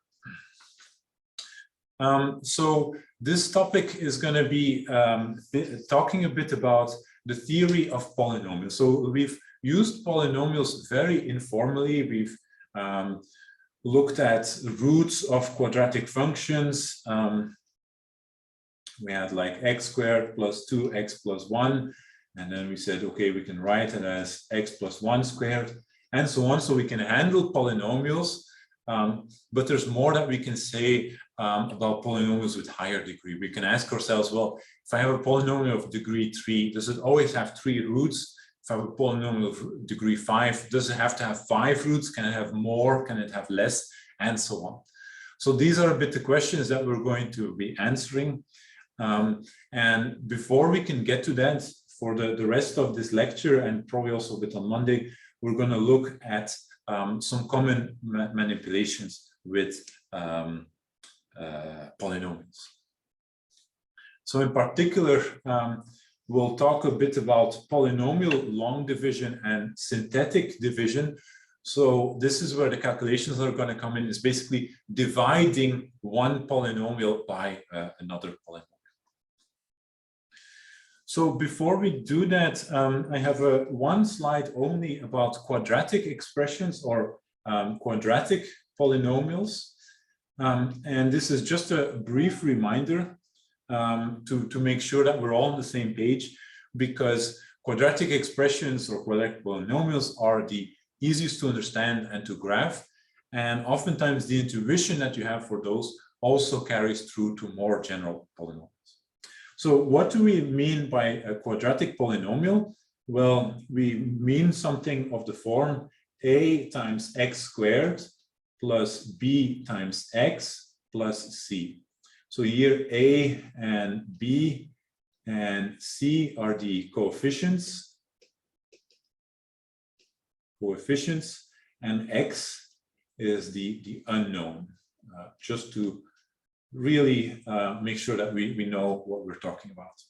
Speaker 1: So this topic is going to be talking a bit about the theory of polynomials. So we've used polynomials very informally. We've looked at roots of quadratic functions. We had like x squared plus 2x plus 1. And then we said, okay, we can write it as x plus 1 squared and so on. So we can handle polynomials. But there's more that we can say about polynomials with higher degree. We can ask ourselves, well, if I have a polynomial of degree 3, does it always have 3 roots? If I have a polynomial of degree 5, does it have to have 5 roots? Can it have more? Can it have less? And so on. So these are a bit the questions that we're going to be answering. And before we can get to that, for the rest of this lecture, and probably also a bit on Monday, we're going to look at some common manipulations with polynomials. So in particular, we'll talk a bit about polynomial long division and synthetic division. So this is where the calculations are going to come in. It's basically dividing one polynomial by another polynomial. So before we do that, I have one slide only about quadratic expressions or quadratic polynomials. And this is just a brief reminder to make sure that we're all on the same page, because quadratic expressions or quadratic polynomials are the easiest to understand and to graph. And oftentimes the intuition that you have for those also carries through to more general polynomials. So what do we mean by a quadratic polynomial? Well, we mean something of the form a times x squared plus b times x plus c. So here a and b and c are the coefficients, and x is the unknown, just to really make sure that we know what we're talking about.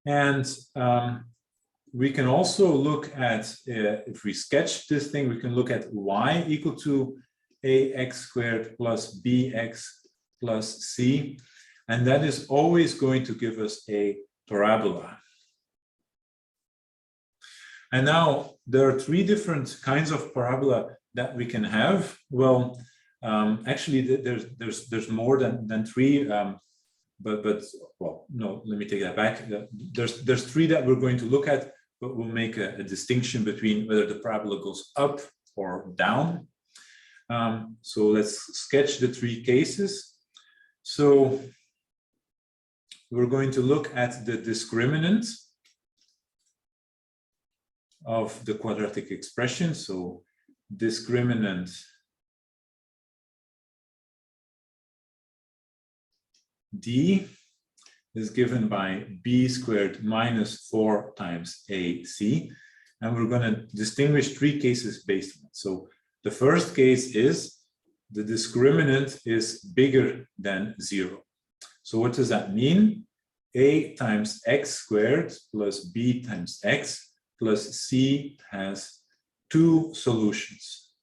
Speaker 1: And we can also look at, if we sketch this thing, we can look at y equal to ax squared plus bx plus c, and that is always going to give us a parabola. And now there are three different kinds of parabola that we can have. Well, actually, there's more than three, but well, no, let me take that back. There's three that we're going to look at, but we'll make a distinction between whether the parabola goes up or down. So let's sketch the three cases. So we're going to look at the discriminant of the quadratic expression. So discriminant d is given by b squared minus 4 times ac, and we're going to distinguish three cases based on it. So the first case is the discriminant is bigger than 0. So what does that mean? A times x squared plus b times x plus c has two solutions,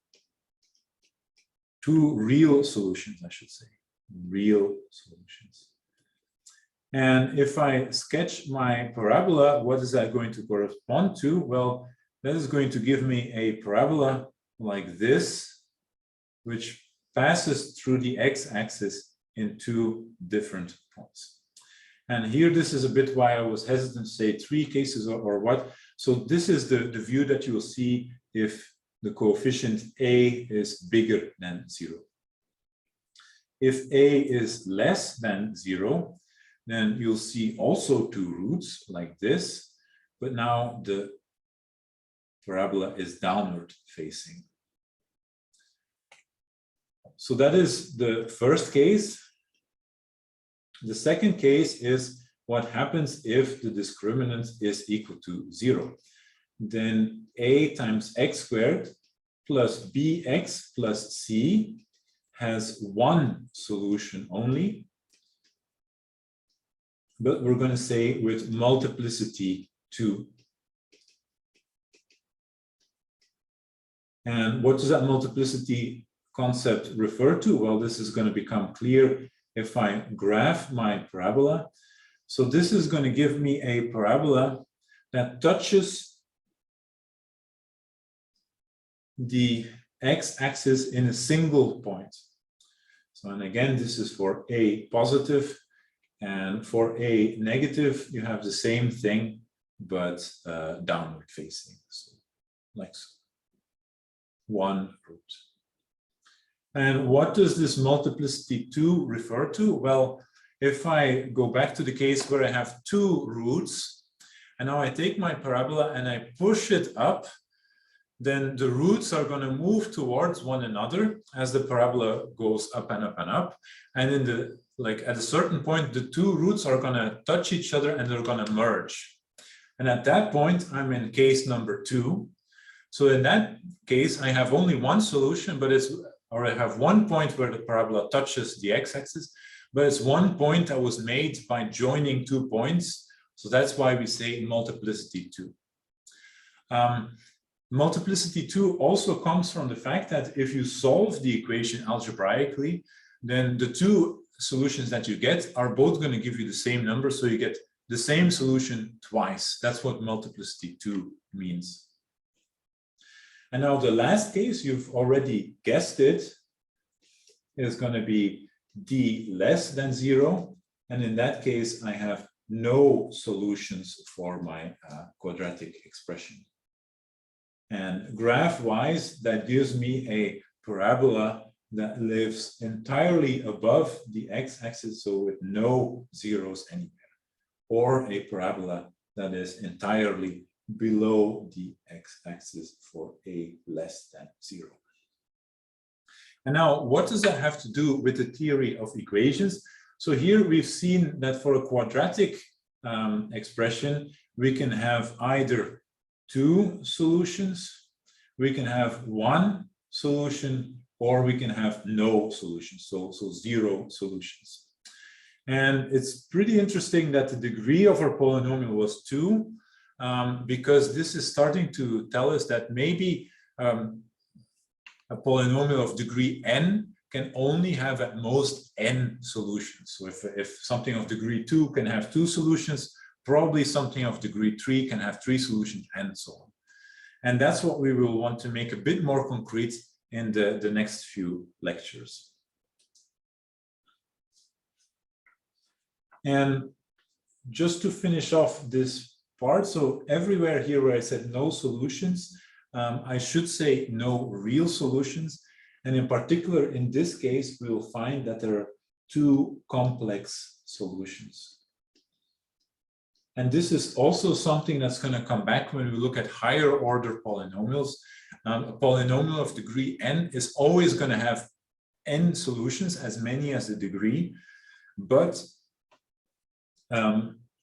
Speaker 1: two real solutions, I should say, real solutions. And if I sketch my parabola, what is that going to correspond to? Well, that is going to give me a parabola like this, which passes through the x-axis in two different points. And here, this is a bit why I was hesitant to say three cases or what. So this is the view that you will see if the coefficient a is bigger than 0. If a is less than 0, then you'll see also two roots like this, but now the parabola is downward facing. So that is the first case. The second case is what happens if the discriminant is equal to 0. Then a times x squared plus bx plus c has one solution only, but we're going to say with multiplicity 2. And what does that multiplicity concept refer to? Well, this is going to become clear if I graph my parabola. So this is going to give me a parabola that touches the x-axis in a single point. So, and again, this is for a positive, and for a negative, you have the same thing, but downward facing, so like so. One root. And what does this multiplicity 2 refer to? Well, if I go back to the case where I have two roots, and now I take my parabola and I push it up, then the roots are going to move towards one another as the parabola goes up and up and up. And in the at a certain point, the two roots are going to touch each other and they're going to merge. And at that point, I'm in case number 2. So in that case, I have only one solution, but I have one point where the parabola touches the x-axis, but it's one point that was made by joining 2 points So that's why we say multiplicity 2. Multiplicity 2 also comes from the fact that if you solve the equation algebraically, then the two solutions that you get are both going to give you the same number. So you get the same solution twice. That's what multiplicity 2 means. And now the last case, you've already guessed it, is going to be d less than 0. And in that case, I have no solutions for my quadratic expression. And graph-wise, that gives me a parabola that lives entirely above the x-axis, so with no zeros anywhere, or a parabola that is entirely below the x-axis for a less than 0. And now, what does that have to do with the theory of equations? So here we've seen that for a quadratic expression, we can have either two solutions, we can have one solution, or we can have no solution, so zero solutions. And it's pretty interesting that the degree of our polynomial was 2, because this is starting to tell us that maybe a polynomial of degree n can only have at most n solutions. So if something of degree 2 can have 2 solutions, probably something of degree 3 can have 3 solutions, and so on. And that's what we will want to make a bit more concrete in the next few lectures. And just to finish off this part, so everywhere here where I said no solutions, I should say no real solutions. And in particular, in this case, we will find that there are 2 complex solutions. And this is also something that's going to come back when we look at higher order polynomials. A polynomial of degree n is always going to have n solutions, as many as the degree, but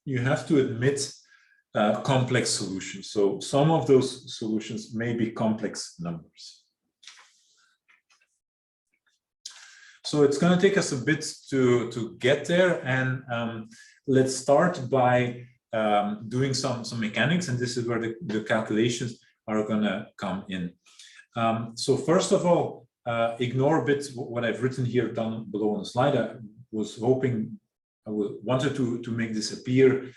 Speaker 1: you have to admit complex solutions. So some of those solutions may be complex numbers. So it's going to take us a bit to get there, and let's start by doing some mechanics, and this is where the calculations are going to come in. So first of all, ignore a bit what I've written here down below on the slide. I was hoping, wanted to make this appear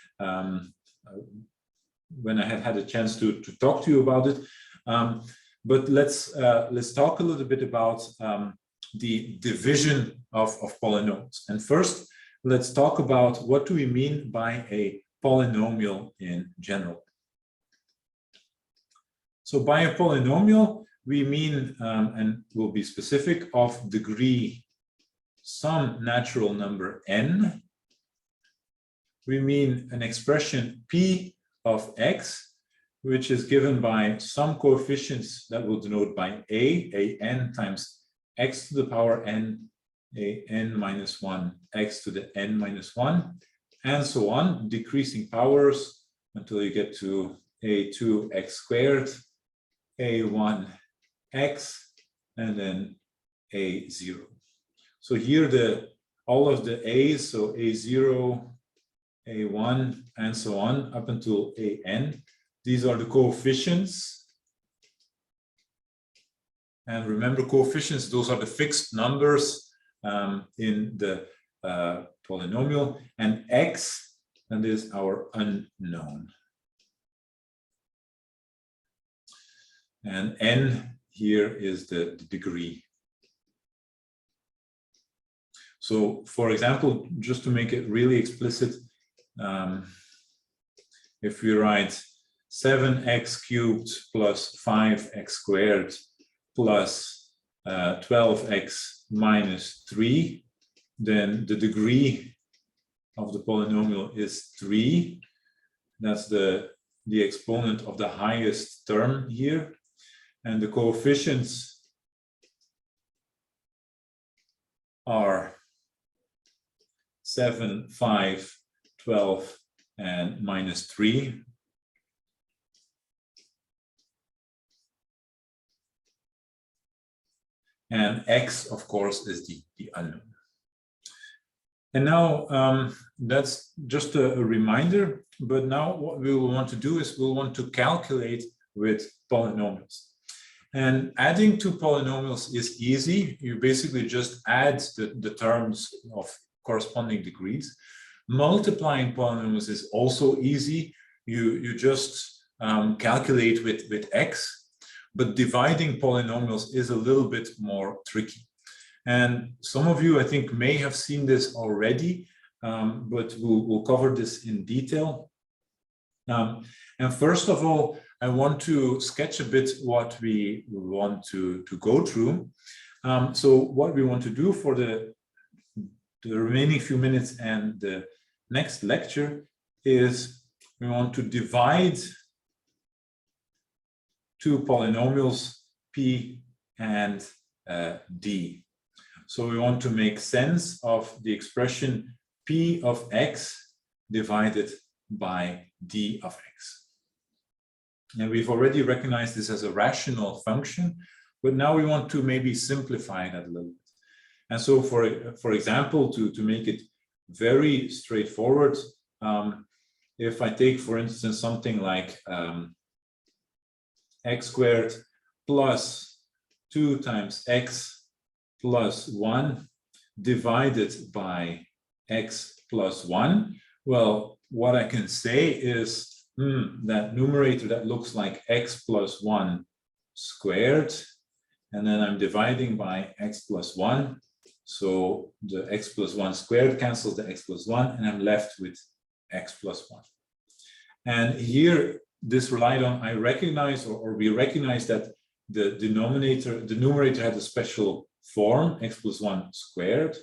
Speaker 1: when I had a chance to talk to you about it. But let's talk a little bit about the division of polynomials. And first, let's talk about what do we mean by a polynomial in general. So by a polynomial, we mean, and we'll be specific, of degree some natural number n. We mean an expression p of x, which is given by some coefficients that will denote by a n times x to the power n, a n minus 1, x to the n minus 1, and so on, decreasing powers until you get to a2 x squared, a1 x, and then a0. So here all of the a's, so a0, a1, and so on, up until an, these are the coefficients. And remember, coefficients, those are the fixed numbers in the polynomial, and x, and is our unknown. And n here is the degree. So for example, just to make it really explicit, if we write 7x cubed plus 5x squared plus 12x minus 3, then the degree of the polynomial is 3. That's the exponent of the highest term here. And the coefficients are 7, 5, 12, and minus 3. And x, of course, is the unknown. And now that's just a reminder, but now what we will want to do is we'll want to calculate with polynomials. And adding two polynomials is easy. You basically just add the terms of corresponding degrees. Multiplying polynomials is also easy. You just calculate with x, but dividing polynomials is a little bit more tricky. And some of you, I think, may have seen this already, but we'll cover this in detail. And first of all, I want to sketch a bit what we want to go through. So what we want to do for the remaining few minutes and the next lecture is we want to divide two polynomials p and d. So we want to make sense of the expression p of x divided by d of x. And we've already recognized this as a rational function, but now we want to maybe simplify that a little bit. And so for example, to make it very straightforward, if I take, for instance, something like x squared plus 2 times x plus 1 divided by x plus 1, well, what I can say is that numerator that looks like x plus 1 squared, and then I'm dividing by x plus 1. So the x plus 1 squared cancels the x plus 1, and I'm left with x plus 1. And here, this relied on, I recognize, or we recognize that the numerator had a special form, x plus 1 squared,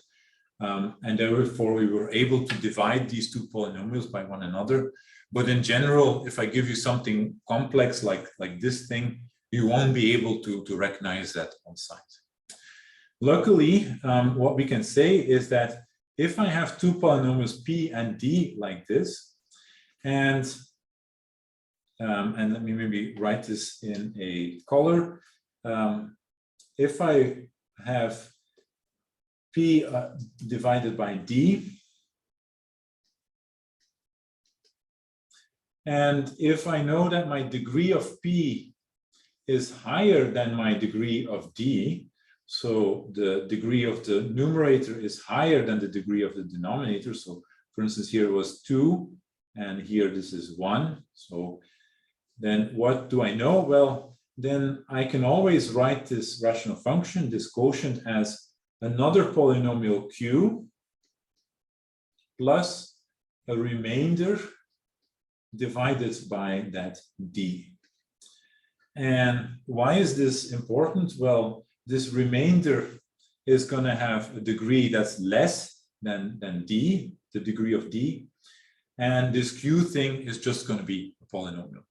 Speaker 1: and therefore we were able to divide these two polynomials by one another. But in general, if I give you something complex like this thing, you won't be able to recognize that on sight. Luckily, what we can say is that if I have two polynomials p and d like this, and let me maybe write this in a color. If I have p divided by d, and if I know that my degree of p is higher than my degree of d, so the degree of the numerator is higher than the degree of the denominator. So for instance, here was 2, and here this is 1. So then what do I know? Well, then I can always write this rational function, this quotient, as another polynomial q plus a remainder divided by that d. And why is this important? Well, this remainder is going to have a degree that's less than d, the degree of d. And this q thing is just going to be a polynomial.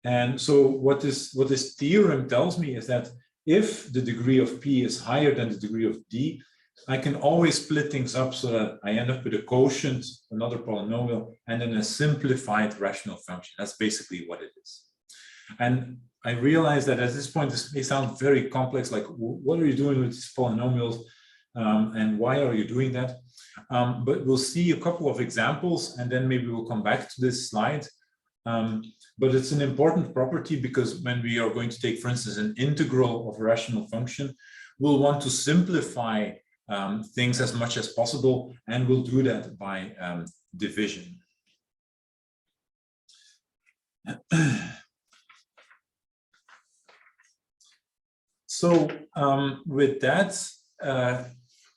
Speaker 1: And so what this theorem tells me is that if the degree of p is higher than the degree of d, I can always split things up so that I end up with a quotient, another polynomial, and then a simplified rational function. That's basically what it is. And I realize that at this point, this may sound very complex, like what are you doing with these polynomials and why are you doing that? But we'll see a couple of examples and then maybe we'll come back to this slide. But it's an important property because when we are going to take, for instance, an integral of a rational function, we'll want to simplify things as much as possible, and we'll do that by division. So with that,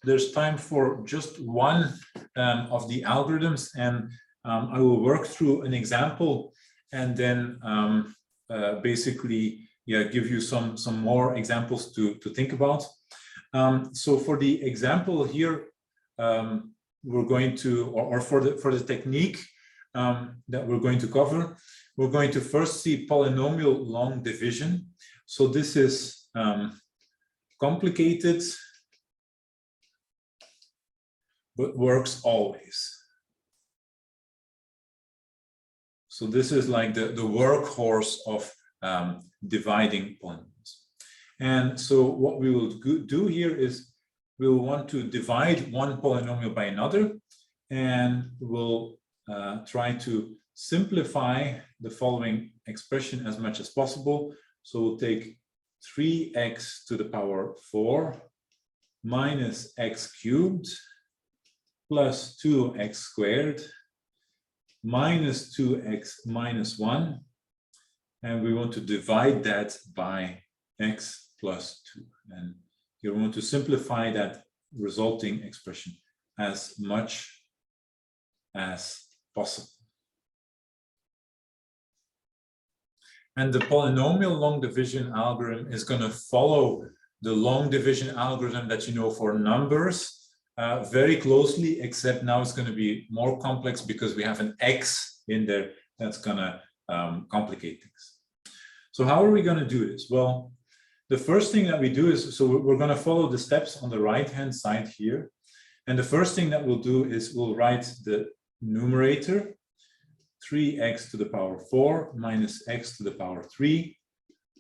Speaker 1: there's time for just one of the algorithms, and I will work through an example and then basically give you some more examples to think about. So for the example here, we're going to, or for the technique that we're going to cover, we're going to first see polynomial long division. So this is complicated, but works always. So this is like the workhorse of dividing polynomials. And so what we will do here is we'll want to divide one polynomial by another, and we'll try to simplify the following expression as much as possible. So we'll take 3x to the power 4 minus x cubed plus 2x squared minus 2x minus 1. And we want to divide that by x plus 2. And you want to simplify that resulting expression as much as possible. And the polynomial long division algorithm is going to follow the long division algorithm that you know for numbers very closely, except now it's going to be more complex because we have an x in there that's going to complicate things. So how are we going to do this? Well, the first thing that we do is, so we're going to follow the steps on the right-hand side here. And the first thing that we'll do is we'll write the numerator, 3x to the power 4 minus x to the power 3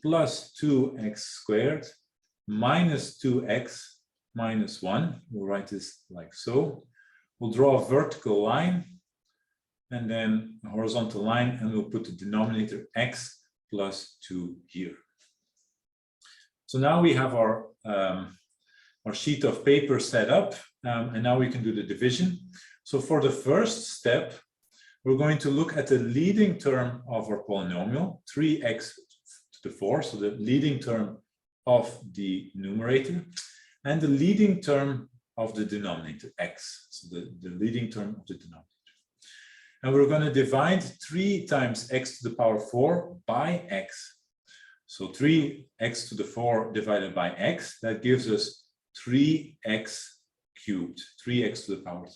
Speaker 1: plus 2x squared minus 2x minus 1. We'll write this like so. We'll draw a vertical line and then a horizontal line, and we'll put the denominator x plus 2 here. So now we have our sheet of paper set up, and now we can do the division. So for the first step, we're going to look at the leading term of our polynomial, 3x to the 4, so the leading term of the numerator, and the leading term of the denominator, x, so the leading term of the denominator. And we're going to divide 3 times x to the power 4 by x. So 3x to the 4 divided by x, that gives us 3x cubed, 3x to the power 3.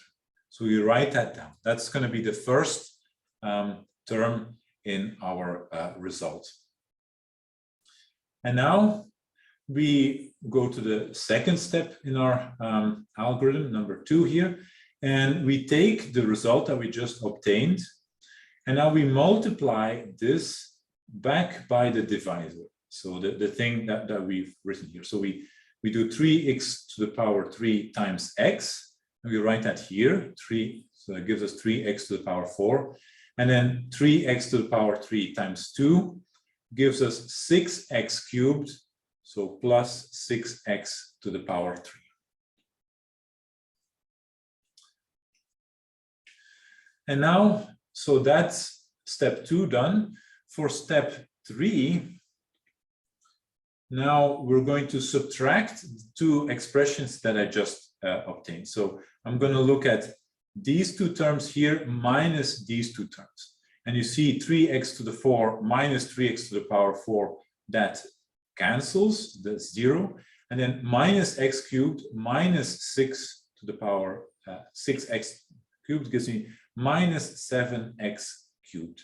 Speaker 1: So we write that down. That's going to be the first term in our result. And now we go to the second step in our algorithm, number 2 here, and we take the result that we just obtained, and now we multiply this back by the divisor. So the thing that we've written here. So we do 3x to the power 3 times x, and we write that here, 3, so that gives us 3x to the power 4, and then 3x to the power 3 times 2 gives us 6x cubed, so plus 6x to the power 3. And now, so that's step 2 done. For step 3, now we're going to subtract 2 expressions that I just obtained. So I'm going to look at these 2 terms here minus these 2 terms. And you see 3x to the 4 minus 3x to the power 4, that cancels, that's 0. And then minus x cubed minus 6 to the power 6x cubed gives me minus 7x cubed.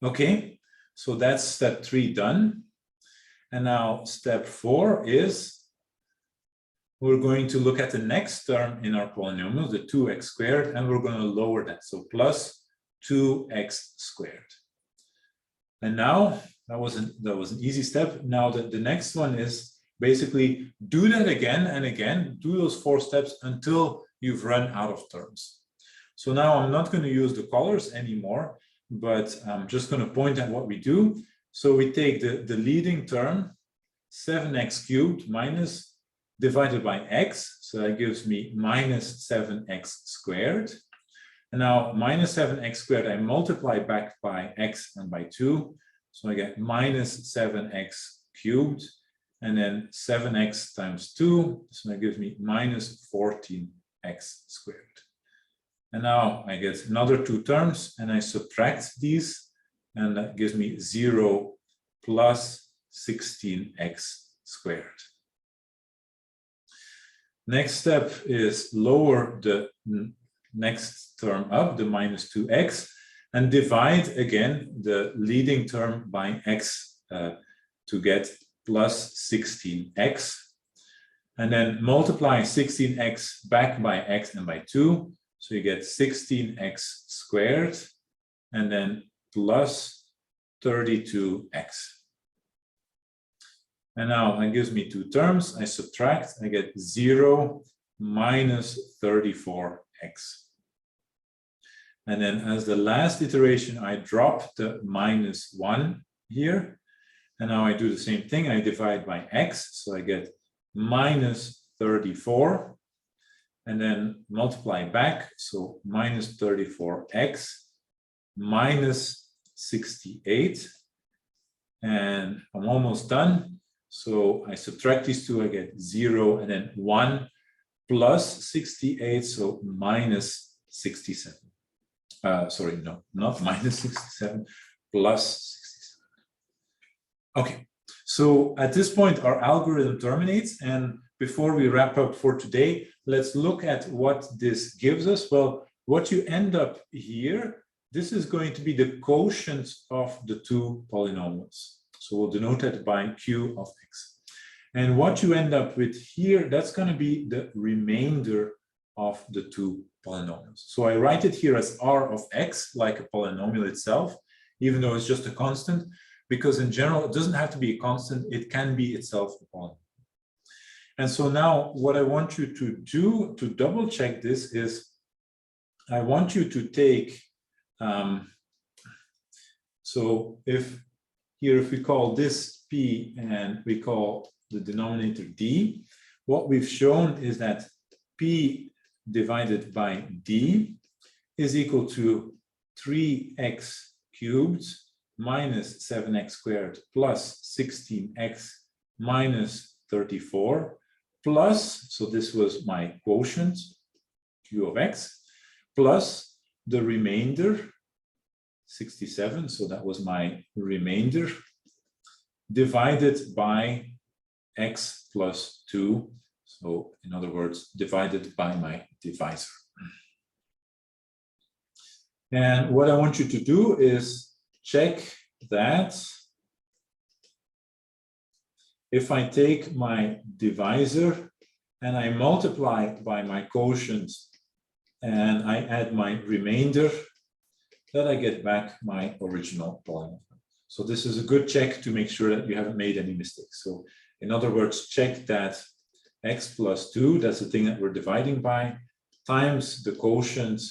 Speaker 1: Okay, so that's step 3 done. And now step 4 is we're going to look at the next term in our polynomial, the 2x squared, and we're going to lower that. So plus 2x squared. And now that was an easy step. Now the next one is basically do that again and again, do those 4 steps until you've run out of terms. So now I'm not going to use the colors anymore, but I'm just going to point at what we do. So we take the leading term, 7x cubed minus divided by x. So that gives me minus 7x squared. And now minus 7x squared, I multiply back by x and by 2. So I get minus 7x cubed. And then 7x times 2. So that gives me minus 14x squared. And now I get another 2 terms, and I subtract these, and that gives me 0 plus 16x squared. Next step is lower the next term up, the minus 2x, and divide again the leading term by x to get plus 16x. And then multiply 16x back by x and by 2. So you get 16x squared, and then plus 32x. And now that gives me two terms. I subtract, I get 0 minus 34x. And then as the last iteration, I drop the minus 1 here. And now I do the same thing. I divide by x. So I get minus 34. And then multiply back. So minus 34x minus 68. And I'm almost done. So I subtract these two, I get 0 and then 1 plus 68, so minus 67. Sorry, no, not minus 67, plus 67. Okay, so at this point, our algorithm terminates. And before we wrap up for today, let's look at what this gives us. Well, what you end up here, this is going to be the quotient of the two polynomials. So we'll denote it by Q of x. And what you end up with here, that's going to be the remainder of the two polynomials. So I write it here as R of x, like a polynomial itself, even though it's just a constant, because in general, it doesn't have to be a constant. It can be itself a polynomial. And so now what I want you to do to double check this is I want you to take, so if we call this P and we call the denominator D, what we've shown is that P divided by D is equal to 3x cubed minus 7x squared plus 16x minus 34 plus, so this was my quotient, Q of x, plus the remainder, 67, so that was my remainder, divided by x plus 2. So in other words, divided by my divisor. And what I want you to do is check that if I take my divisor and I multiply by my quotient and I add my remainder, that I get back my original polynomial. So this is a good check to make sure that you haven't made any mistakes. So in other words, check that x plus 2, that's the thing that we're dividing by, times the quotient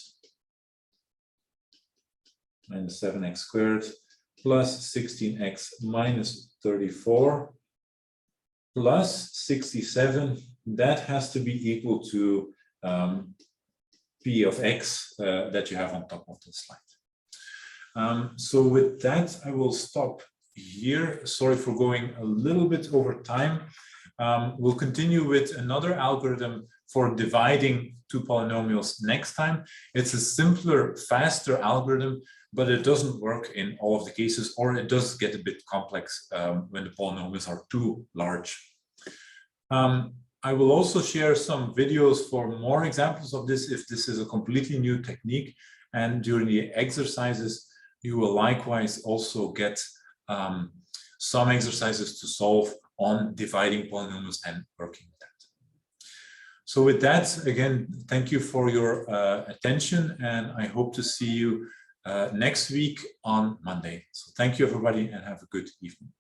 Speaker 1: minus 7x squared plus 16x minus 34 plus 67, that has to be equal to P of x that you have on top of the slide. So with that, I will stop here. Sorry for going a little bit over time. We'll continue with another algorithm for dividing two polynomials next time. It's a simpler, faster algorithm, but it doesn't work in all of the cases, or it does get a bit complex when the polynomials are too large. I will also share some videos for more examples of this if this is a completely new technique. And during the exercises, you will likewise also get some exercises to solve on dividing polynomials and working with that. So with that, again, thank you for your attention, and I hope to see you next week on Monday. So thank you, everybody, and have a good evening.